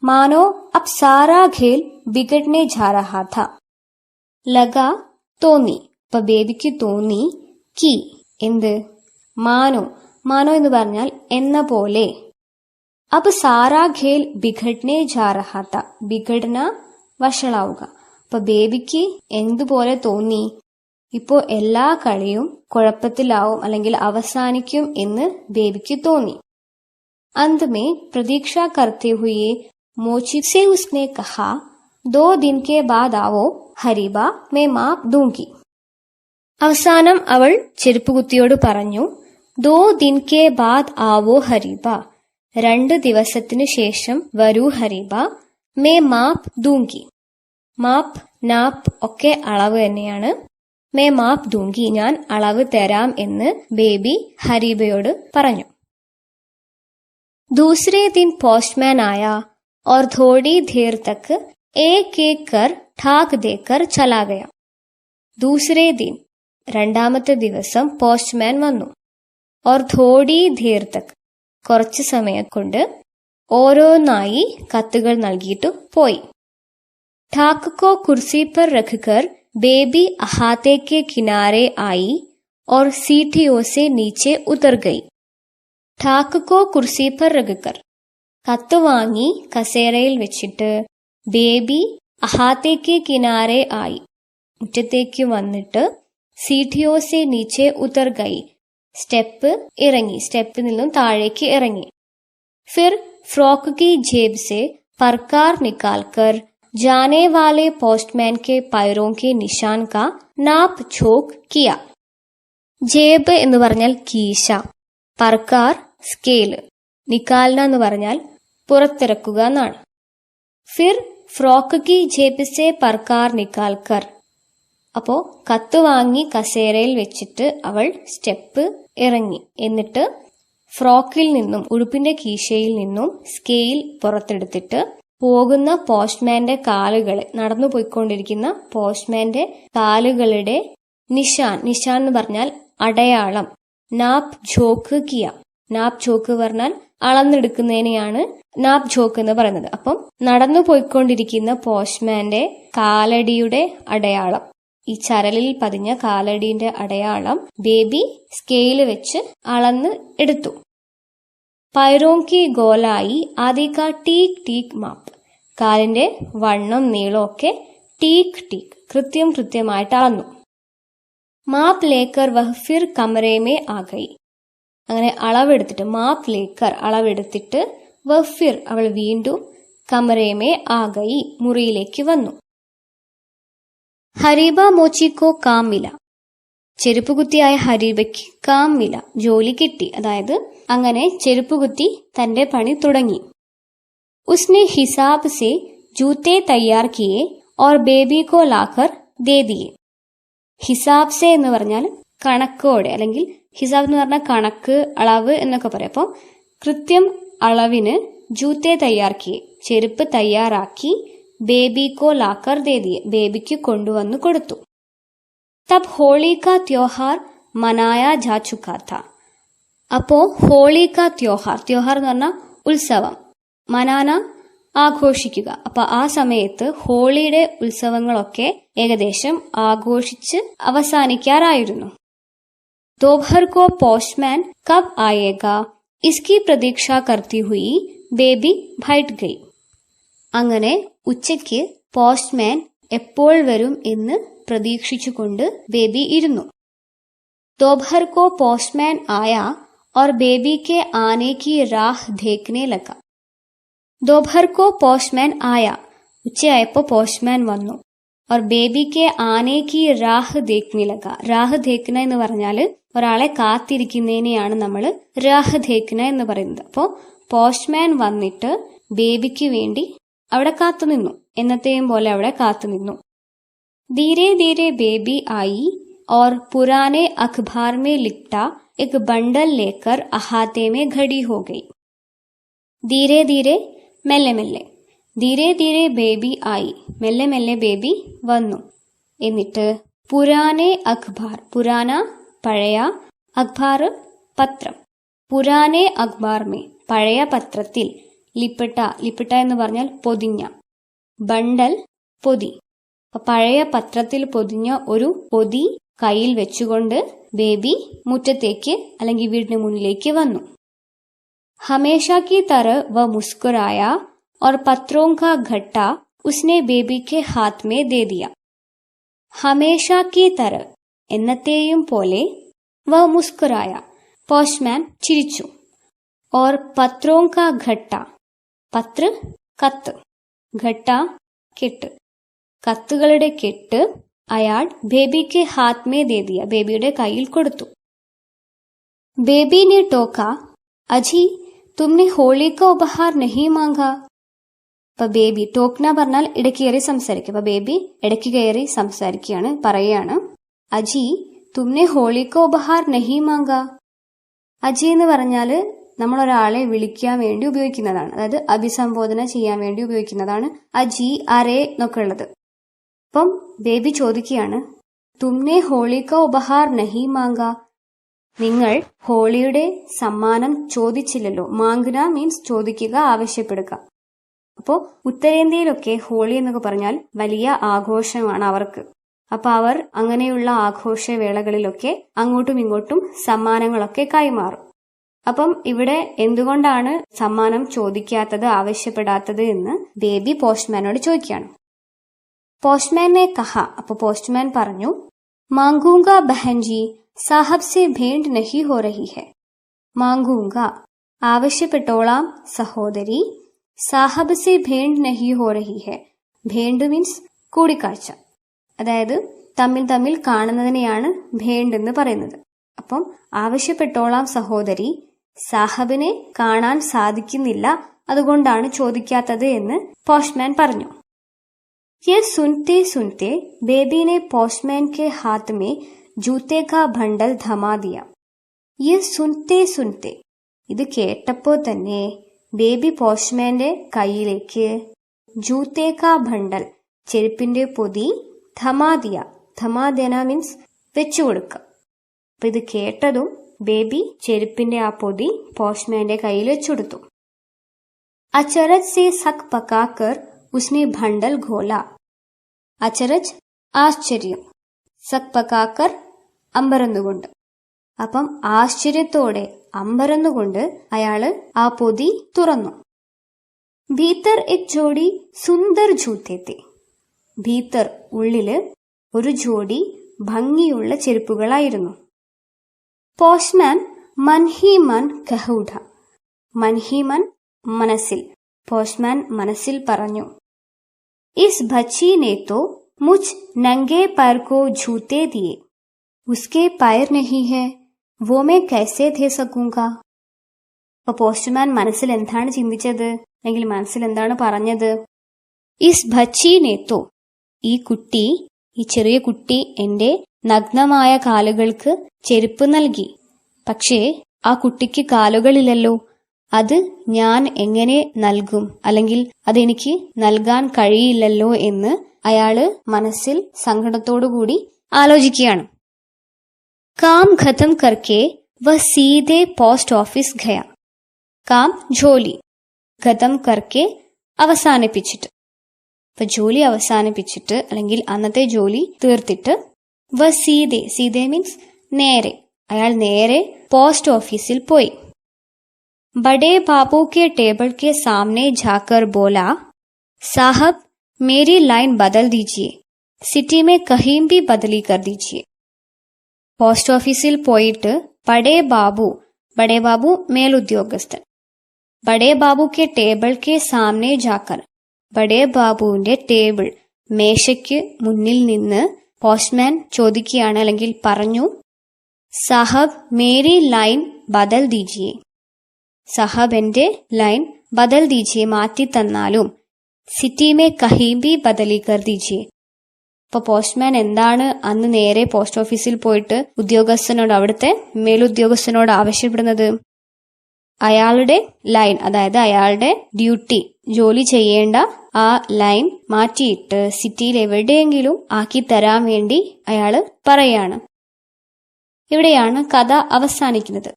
മാനോ അബ് സാരാ ഖേൽ ബിഗഡ്നെ ജാ രഹാ ഥാ. ലഗാ തോന്നി, അപ്പൊ ബേബിക്ക് തോന്നി, കി എന്ത്? മാനോ, മാനോ എന്ന് പറഞ്ഞാൽ എന്ന പോലെ. അബ് സാരാ ഖേൽ ബിഗഡ്നെ ജാ രഹാ ഥാ, ബിഗഡ്ന വഷളാവുക. അപ്പൊ ബേബിക്ക് എന്തുപോലെ തോന്നി? ഇപ്പോൾ എല്ലാ കളിയും കുഴപ്പത്തിലാവും അല്ലെങ്കിൽ അവസാനിക്കും എന്ന് ബേബിക്ക് തോന്നി. अंत में प्रतीक्षा करते हुए मोची से उसने कहा, 2 दिन के बाद आओ हरीबा, मैं माप दूंगी. അവസാനം അവൾ ചെരുപ്പുകുത്തിയോട് പറഞ്ഞു, 2 दिन के बाद आओ ഹരീബ, 2 ദിവസത്തിനു ശേഷം വരൂ ഹരീബ, മേ മാപ്പ് ദൂങ്കി. മാപ്പ്, നാപ്പ് ഒക്കെ അളവ് തന്നെയാണ്. മേ മാപ്പ് ദൂങ്കി, ഞാൻ അളവ് തരാം എന്ന് ബേബി ഹരീബയോട് പറഞ്ഞു. दूसरे दिन पोस्टमैन आया और थोड़ी देर तक एक एक कर ठाक देकर चला गया. दूसरे दिन, രണ്ടാമത്തെ ദിവസം പോസ്റ്റ്മാൻ വന്നു. और थोड़ी देर तक, കുറച്ച് സമയം കൊണ്ട് ഓരോന്നായി കത്തുകൾ നൽകിയിട്ട് പോയി. ठाक को कुर्सी पर रखकर बेबी अहाते के किनारे आई और सीढ़ियों से नीचे उतर गई. ഠാക്ക് കോ കുർസി പർ രഖ്കർ, കത്ത് വാങ്ങി കസേരയിൽ വെച്ചിട്ട് ബേബി അഹാത്തേക്ക് കിനാരെ ആയി, മുറ്റത്തേക്ക് വന്നിട്ട് സീഠിയോ സെ നീച്ചെ ഉതർ ഗയി, സ്റ്റെപ്പ് ഇറങ്ങി, സ്റ്റെപ്പിൽ നിന്നും താഴേക്ക് ഇറങ്ങി. ഫിർ ഫ്രോക്ക് കി ജേബ് സെ परकार निकालकर जाने वाले पोस्टमैन के पैरों के निशान का नाप झोंक किया. ജേബ് എന്ന് പറഞ്ഞാൽ കീശ, പർക്കാർ സ്കെയില്, നിക്കാൽന എന്ന് പറഞ്ഞാൽ പുറത്തിറക്കുക എന്നാണ്. ഫിർ ഫ്രോക്ക് കി ജേബ് സെ പർക്കാർ നിക്കാൽക്കർ, അപ്പോ കത്ത് വാങ്ങി കസേരയിൽ വെച്ചിട്ട് അവൾ സ്റ്റെപ്പ് ഇറങ്ങി. എന്നിട്ട് ഫ്രോക്കിൽ നിന്നും, ഉടുപ്പിന്റെ കീശയിൽ നിന്നും സ്കെയിൽ പുറത്തെടുത്തിട്ട് പോകുന്ന പോസ്റ്റ്മാന്റെ കാലുകളെ, നടന്നു പോയിക്കൊണ്ടിരിക്കുന്ന പോസ്റ്റ്മാന്റെ കാലുകളുടെ നിശാൻ, നിശാൻ എന്ന് പറഞ്ഞാൽ അടയാളം, നാപ്പ് ഝോക്ക് കിയ. നാപ്പ് ഝോക്ക് പറഞ്ഞാൽ അളന്നെടുക്കുന്നതിനെയാണ് നാപ്പ് ഝോക്ക് എന്ന് പറയുന്നത്. അപ്പം നടന്നു പോയിക്കൊണ്ടിരിക്കുന്ന പോസ്റ്റ്മാന്റെ കാലടിയുടെ അടയാളം, ഈ ചരലിൽ പതിഞ്ഞ കാലടിന്റെ അടയാളം ബേബി സ്കെയില് വെച്ച് അളന്ന് എടുത്തു. പൈറോങ്കി ഗോലായി ആദിക ടീക് ടീക് മാപ്പ്, കാലിന്റെ വണ്ണം നീളമൊക്കെ ടീക് ടീക് കൃത്യമായിട്ട് അളന്നു. മാപ്പ് ലേക്കർ വഹ് ഫിർ കമറേ മേ ആ ഗയി, അങ്ങനെ അളവെടുത്തിട്ട്, മാപ്പ് ലേക്കർ അളവെടുത്തിട്ട്, വഹ് ഫിർ അവൾ വീണ്ടും, കമറേ മേ ആ ഗയി മുറിയിലേക്ക് വന്നു. ഹരീബ മോച്ചിക്കോ കാം മില, ചെരുപ്പുകുത്തിയായ ഹരീബയ്ക്ക് കാം മില, ജോലി കിട്ടി. അതായത് അങ്ങനെ ചെരുപ്പുകുത്തി തന്റെ പണി തുടങ്ങി. ഉസ്നെ ഹിസാബ് സെ ജൂത്തെ തയ്യാർ കിയെ ഓർ ബേബി കോ ലാക്കർ ദേ ദിയെ. ഹിസാബ് സെ എന്ന് പറഞ്ഞാൽ കണക്കോടെ, അല്ലെങ്കിൽ ഹിസാബ് എന്ന് പറഞ്ഞാൽ കണക്ക്, അളവ് എന്നൊക്കെ പറയാം. അപ്പോൾ കൃത്യം അളവിന് ജൂത്തെ തയ്യാർ കിയെ, ചെരുപ്പ് തയ്യാറാക്കി, ബേബി കോ ലാക്കർ ദേ ദിയെ, ബേബിക്ക് കൊണ്ടുവന്നു കൊടുത്തു. തബ് ഹോളി കാ ത്യോഹാർ മനായ ജാ ചുക്കാ ഥാ. അപ്പോ ഹോളി കാ ത്യോഹാർ, ത്യോഹാർ എന്ന് പറഞ്ഞാൽ ഉത്സവം, മനാന ആഘോഷിക്കുക. അപ്പൊ ആ സമയത്ത് ഹോളിയുടെ ഉത്സവങ്ങളൊക്കെ ഏകദേശം ആഘോഷിച്ച് അവസാനിക്കാറായിരുന്നു. दोपहर को पोस्टमैन कब आएगा इसकी प्रतीक्षा करती हुई बेबी बैठ गई. അങ്ങനെ ഉച്ചയ്ക്ക് പോസ്റ്റ്മാൻ എപ്പോൾ വരും എന്ന് പ്രതീക്ഷിച്ചുകൊണ്ട് ബേബി ഇരുന്നു. दोपहर को पोस्टमैन आया और बेबी के आने की राह देखने लगा. दोपहर को पोस्टमैन आया, ഉച്ചയായപ്പോ പോസ്റ്റ്മാൻ വന്നു. और बेबी के आने की राह देखने लगा. राह देखना എന്ന് പറഞ്ഞാല് ഒരാളെ കാത്തിരിക്കുന്നതിനെയാണ് നമ്മൾ രാഹ് ദേഖ്ന എന്ന് പറയുന്നത്. അപ്പോ പോസ്റ്റ്മാൻ വന്നിട്ട് ബേബിക്ക് വേണ്ടി അവിടെ കാത്തുനിന്നു, എന്നത്തെയും പോലെ അവിടെ കാത്തുനിന്നു. धीरे धीरे बेबी आई और पुराने अखबार में लिपटा एक बंडल लेकर अहाते में खड़ी हो गई. धीरे धीरे, മെല്ലെ മെല്ലെ, ധീരെ ധീരെ ബേബി ആയി, മെല്ലെ മെല്ലെ ബേബി വന്നു. എന്നിട്ട് പുരാനെ അഖ്ബാർ, പുരാന പഴയ, അഖ്ബാർ പത്രം, പുരാനെ അഖ്ബാർ മേ പഴയ പത്രത്തിൽ, ലിപ്പിട്ട, ലിപ്പിട്ട എന്ന് പറഞ്ഞാൽ പൊതിഞ്ഞ, ബണ്ടൽ പൊതി, പഴയ പത്രത്തിൽ പൊതിഞ്ഞ ഒരു പൊതി കയ്യിൽ വെച്ചുകൊണ്ട് ബേബി മുറ്റത്തേക്ക് അല്ലെങ്കിൽ വീടിന് മുന്നിലേക്ക് വന്നു. हमेशा की तरह वह मुस्कुराया और पत्रों का गट्टा उसने बेबी के हाथ में दे दिया. हमेशा की तरह, എന്നത്തെയും പോലെ വ മുസ്കുരായ, പോസ്റ്റ്മാൻ ചിരിച്ചു. और पत्रों का घट्टा, പത്ര കത്ത്, ഘട്ട കെട്ട്, കത്തുകളുടെ കെട്ട് അയാൾ ബേബിക്ക് ഹാത്ത് മേ ദേ ദിയ, ബേബിയുടെ കയ്യിൽ കൊടുത്തു. ബേബി ने टोका, അജി തുമ്നെ ഹോളി का उपहार नहीं मांगा. അപ്പൊ ബേബി, ടോക്ന പറഞ്ഞാൽ ഇടയ്ക്ക് കയറി സംസാരിക്കുക. അപ്പൊ ബേബി ഇടയ്ക്ക് കയറി സംസാരിക്കുകയാണ്, പറയാണ് അജി തുമ്നെ ഹോളി का उपहार नहीं मांगा. അജി എന്ന് പറഞ്ഞാല് നമ്മൾ ഒരാളെ വിളിക്കാൻ വേണ്ടി ഉപയോഗിക്കുന്നതാണ്, അതായത് അഭിസംബോധന ചെയ്യാൻ വേണ്ടി ഉപയോഗിക്കുന്നതാണ് അജി, അരേ എന്നൊക്കെ ഉള്ളത്. അപ്പം ബേബി ചോദിക്കുകയാണ് തുമ്നെ ഹോളി കാ ഉപഹാർ നഹി മാങ്ക, നിങ്ങൾ ഹോളിയുടെ സമ്മാനം ചോദിച്ചില്ലല്ലോ. മാങ്കുന മീൻസ് ചോദിക്കുക, ആവശ്യപ്പെടുക. അപ്പോ ഉത്തരേന്ത്യയിലൊക്കെ ഹോളി എന്നൊക്കെ പറഞ്ഞാൽ വലിയ ആഘോഷമാണ് അവർക്ക്. അപ്പൊ അവർ അങ്ങനെയുള്ള ആഘോഷവേളകളിലൊക്കെ അങ്ങോട്ടും ഇങ്ങോട്ടും സമ്മാനങ്ങളൊക്കെ കൈമാറും. അപ്പം ഇവിടെ എന്തുകൊണ്ടാണ് സമ്മാനം ചോദിക്കാത്തത്, ആവശ്യപ്പെടാത്തത് എന്ന് ബേബി പോസ്റ്റ്മാനോട് ചോദിക്കുകയാണ്. പോസ്റ്റ്മാനെ കഹ, അപ്പൊ പോസ്റ്റ്മാൻ പറഞ്ഞു മാംഗൂങ്ക ബഹൻജി, സാഹബ് സെ ഭേണ്ട് നഹി ഹോ രഹി ഹെ. മാംഗൂങ്ക ആവശ്യപ്പെട്ടോളാം സഹോദരി, സാഹബ് സെ ഭേണ്ട് നഹി ഹോ രഹി ഹെ. ഭേണ്ട് മീൻസ് കൂടിക്കാഴ്ച, അതായത് തമ്മിൽ തമ്മിൽ കാണുന്നതിനെയാണ് ഭേണ്ട് എന്ന് പറയുന്നത്. അപ്പം ആവശ്യപ്പെട്ടോളാം സഹോദരി, സാഹബിനെ കാണാൻ സാധിക്കുന്നില്ല, അതുകൊണ്ടാണ് ചോദിക്കാത്തത് എന്ന് പോസ്റ്റ്മാൻ പറഞ്ഞു. യെ സുൻത്തെ സുൻത്തെ ബേബിനെ പോസ്റ്റ്മാൻ കെ ഹാത്ത് മേ ജൂത്തെ കാ ഭണ്ടൽ ധമാ ദിയ. യെ സുൻത്തെ സുൻത്തെ, ഇത് കേട്ടപ്പോ തന്നെ ബേബി പോസ്റ്റ്മാന്റെ കയ്യിലേക്ക് ജൂത്തെ കാ ഭണ്ടൽ, ചെരുപ്പിന്റെ പൊതി, ധമാദിയ, ധമാദേന മീൻസ് വെച്ചുകൊടുക്കുക. അപ്പൊ ഇത് കേട്ടതും ബേബി ചെരുപ്പിന്റെ ആ പൊതി പോസ്റ്റ്മാന്റെ കയ്യിൽ വെച്ചുകൊടുത്തു. അച്ചരജ് സെ സക് പക്കാക്കർ ഉസ്നെ ഭണ്ടൽ ഘോല. അച്ചരജ് ആശ്ചര്യം, സക് പക്കാക്കർ അമ്പരന്നുകൊണ്ട്. അപ്പം ആശ്ചര്യത്തോടെ അമ്പരന്നുകൊണ്ട് അയാള് ആ പൊതി തുറന്നു. ഭീത്തർ എക് ജോഡി സുന്ദർ ജൂത്തേത്തെ. ഭീത്തർ ഉള്ളില് ഒരു ജോഡി ഭംഗിയുള്ള ചെരുപ്പുകളായിരുന്നു. പോസ്റ്റ്മാൻ മൻഹി മൻ കഹൂഢ. മൻഹി മൻ മനസ്സിൽ, പോസ്റ്റ്മാൻ മനസ്സിൽ പറഞ്ഞു ഇസ് ബച്ചി ने तो मुझ नंगे पैर को जूते दिए, उसके पैर नहीं है, वो मैं कैसे दे सकूंगा. അപ്പൊ പോസ്റ്റ്മാൻ മനസ്സിൽ എന്താണ് ചിന്തിച്ചത്, അല്ലെങ്കിൽ മനസ്സിൽ എന്താണ് പറഞ്ഞത്? ഇസ് ബച്ചി ने तो, ഈ കുട്ടി, ഈ ചെറിയ കുട്ടി എന്റെ നഗ്നമായ കാലുകൾക്ക് ചെരുപ്പ് നൽകി. പക്ഷേ ആ കുട്ടിക്ക് കാലുകളില്ലല്ലോ, അത് ഞാൻ എങ്ങനെ നൽകും, അല്ലെങ്കിൽ അതെനിക്ക് നൽകാൻ കഴിയില്ലല്ലോ എന്ന് അയാള് മനസ്സിൽ സങ്കടത്തോടുകൂടി ആലോചിക്കുകയാണ്. കാം ഖത്തം കർക്കെ വ സീദേ പോസ്റ്റ് ഓഫീസ് ഗയ. കാം ജോലി, ഖത്തം കർക്കെ അവസാനിപ്പിച്ചിട്ട്. ഇപ്പൊ ജോലി അവസാനിപ്പിച്ചിട്ട് അല്ലെങ്കിൽ അന്നത്തെ ജോലി തീർത്തിട്ട് വ സീദേ, സീദേ മീൻസ് നേരെ, അയാൾ നേരെ പോസ്റ്റ് ഓഫീസിൽ പോയി. बड़े बाबू के टेबल के सामने जाकर बोला, साहब मेरी लाइन बदल दीजिए, सिटी में कहीं भी बदली कर दीजिए. പോസ്റ്റ് ഓഫീസിൽ പോയിട്ട് ബഡേ ബാബു മേലുദ്യോഗസ്ഥൻ, ബഡേ ബാബു കെ ടേബിൾ കെ സാമനെ ജാക്കർ, ബഡേ ബാബുവിന്റെ ടേബിൾ മേശയ്ക്ക് മുന്നിൽ നിന്ന് പോസ്റ്റ്മാൻ ചോദിക്കുകയാണ്, അല്ലെങ്കിൽ പറഞ്ഞു സാഹബ് മേരി ലൈൻ ബദൽ ദീജിയെ. സാഹബ് എന്റെ ലൈൻ ബദൽ ദീജിയെ, മാറ്റി തന്നാലും, സിറ്റി മേ കഹീം ബി ബദലി കർ ദീജിയെ. അപ്പൊ പോസ്റ്റ്മാൻ എന്താണ് അന്ന് നേരെ പോസ്റ്റ് ഓഫീസിൽ പോയിട്ട് ഉദ്യോഗസ്ഥനോട്, അവിടുത്തെ മേലുദ്യോഗസ്ഥനോട് ആവശ്യപ്പെടുന്നത്? അയാളുടെ ലൈൻ, അതായത് അയാളുടെ ഡ്യൂട്ടി, ജോലി ചെയ്യേണ്ട ആ ലൈൻ മാറ്റിയിട്ട് സിറ്റിയിൽ എവിടെയെങ്കിലും ആക്കി തരാൻ വേണ്ടി അയാള് പറയാണ്. ഇവിടെയാണ് കഥ അവസാനിക്കുന്നത്.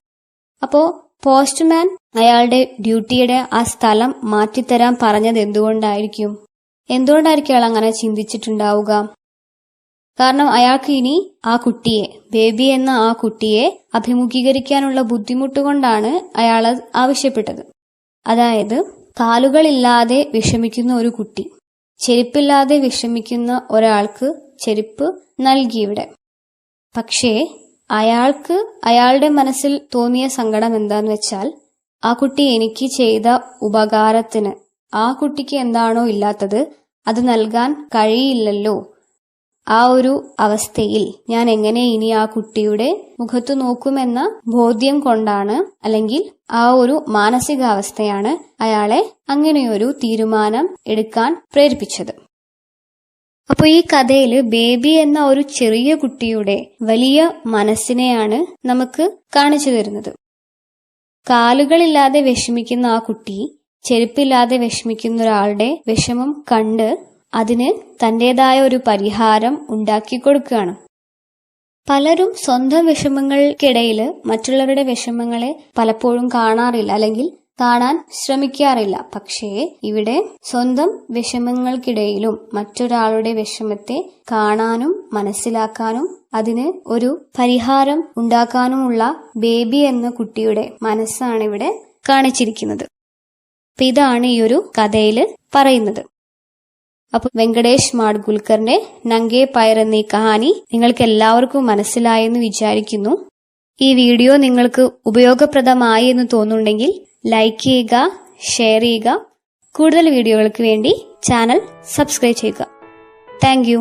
അപ്പോ പോസ്റ്റ്മാൻ അയാളുടെ ഡ്യൂട്ടിയുടെ ആ സ്ഥലം മാറ്റിത്തരാൻ പറഞ്ഞത് എന്തുകൊണ്ടായിരിക്കും അയാൾ അങ്ങനെ ചിന്തിച്ചിട്ടുണ്ടാവുക? കാരണം അയാൾക്ക് ഇനി ആ കുട്ടിയെ, ബേബി എന്ന ആ കുട്ടിയെ അഭിമുഖീകരിക്കാനുള്ള ബുദ്ധിമുട്ട് കൊണ്ടാണ് അയാൾ ആവശ്യപ്പെട്ടത്. അതായത് കാലുകളില്ലാതെ വിഷമിക്കുന്ന ഒരു കുട്ടി, ചെരുപ്പില്ലാതെ വിഷമിക്കുന്ന ഒരാൾക്ക് ചെരുപ്പ് നൽകിയിവിടെ. പക്ഷേ അയാൾക്ക് അയാളുടെ മനസ്സിൽ തോന്നിയ സങ്കടം എന്താന്ന് വെച്ചാൽ, ആ കുട്ടി എനിക്ക് ചെയ്ത ഉപകാരത്തിന് ആ കുട്ടിക്ക് എന്താണോ ഇല്ലാത്തത് അത് നൽകാൻ കഴിയില്ലല്ലോ. ആ ഒരു അവസ്ഥയിൽ ഞാൻ എങ്ങനെ ഇനി ആ കുട്ടിയുടെ മുഖത്ത് നോക്കുമെന്ന ബോധ്യം കൊണ്ടാണ്, അല്ലെങ്കിൽ ആ ഒരു മാനസികാവസ്ഥയാണ് അയാളെ അങ്ങനെയൊരു തീരുമാനം എടുക്കാൻ പ്രേരിപ്പിച്ചത്. അപ്പോൾ ഈ കഥയിൽ ബേബി എന്ന ഒരു ചെറിയ കുട്ടിയുടെ വലിയ മനസ്സിനെയാണ് നമുക്ക് കാണിച്ചു തരുന്നത്. കാലുകളില്ലാതെ വിഷമിക്കുന്ന ആ കുട്ടി ചെരുപ്പില്ലാതെ വിഷമിക്കുന്ന ഒരാളുടെ വിഷമം കണ്ട് അതിന് തന്റേതായ ഒരു പരിഹാരം ഉണ്ടാക്കി കൊടുക്കുകയാണ്. പലരും സ്വന്തം വിഷമങ്ങൾക്കിടയിൽ മറ്റുള്ളവരുടെ വിഷമങ്ങളെ പലപ്പോഴും കാണാറില്ല, അല്ലെങ്കിൽ കാണാൻ ശ്രമിക്കാറില്ല. പക്ഷേ ഇവിടെ സ്വന്തം വിഷമങ്ങൾക്കിടയിലും മറ്റൊരാളുടെ വിഷമത്തെ കാണാനും മനസ്സിലാക്കാനും അതിന് ഒരു പരിഹാരം ഉണ്ടാക്കാനുമുള്ള ബേബി എന്ന കുട്ടിയുടെ മനസ്സാണ് ഇവിടെ കാണിച്ചിരിക്കുന്നത്. അപ്പൊ ഇതാണ് ഈ ഒരു കഥയില് പറയുന്നത്. അപ്പൊ വെങ്കടേഷ് മാഡ്ഗുൽക്കറിന്റെ നംഗേ പയർ എന്നീ കഹാനി നിങ്ങൾക്ക് എല്ലാവർക്കും മനസ്സിലായെന്ന് വിചാരിക്കുന്നു. ഈ വീഡിയോ നിങ്ങൾക്ക് ഉപയോഗപ്രദമായി എന്ന് തോന്നുന്നുണ്ടെങ്കിൽ ലൈക്ക് ചെയ്യുക, ഷെയർ ചെയ്യുക. കൂടുതൽ വീഡിയോകൾക്ക് വേണ്ടി ചാനൽ സബ്സ്ക്രൈബ് ചെയ്യുക. Thank you.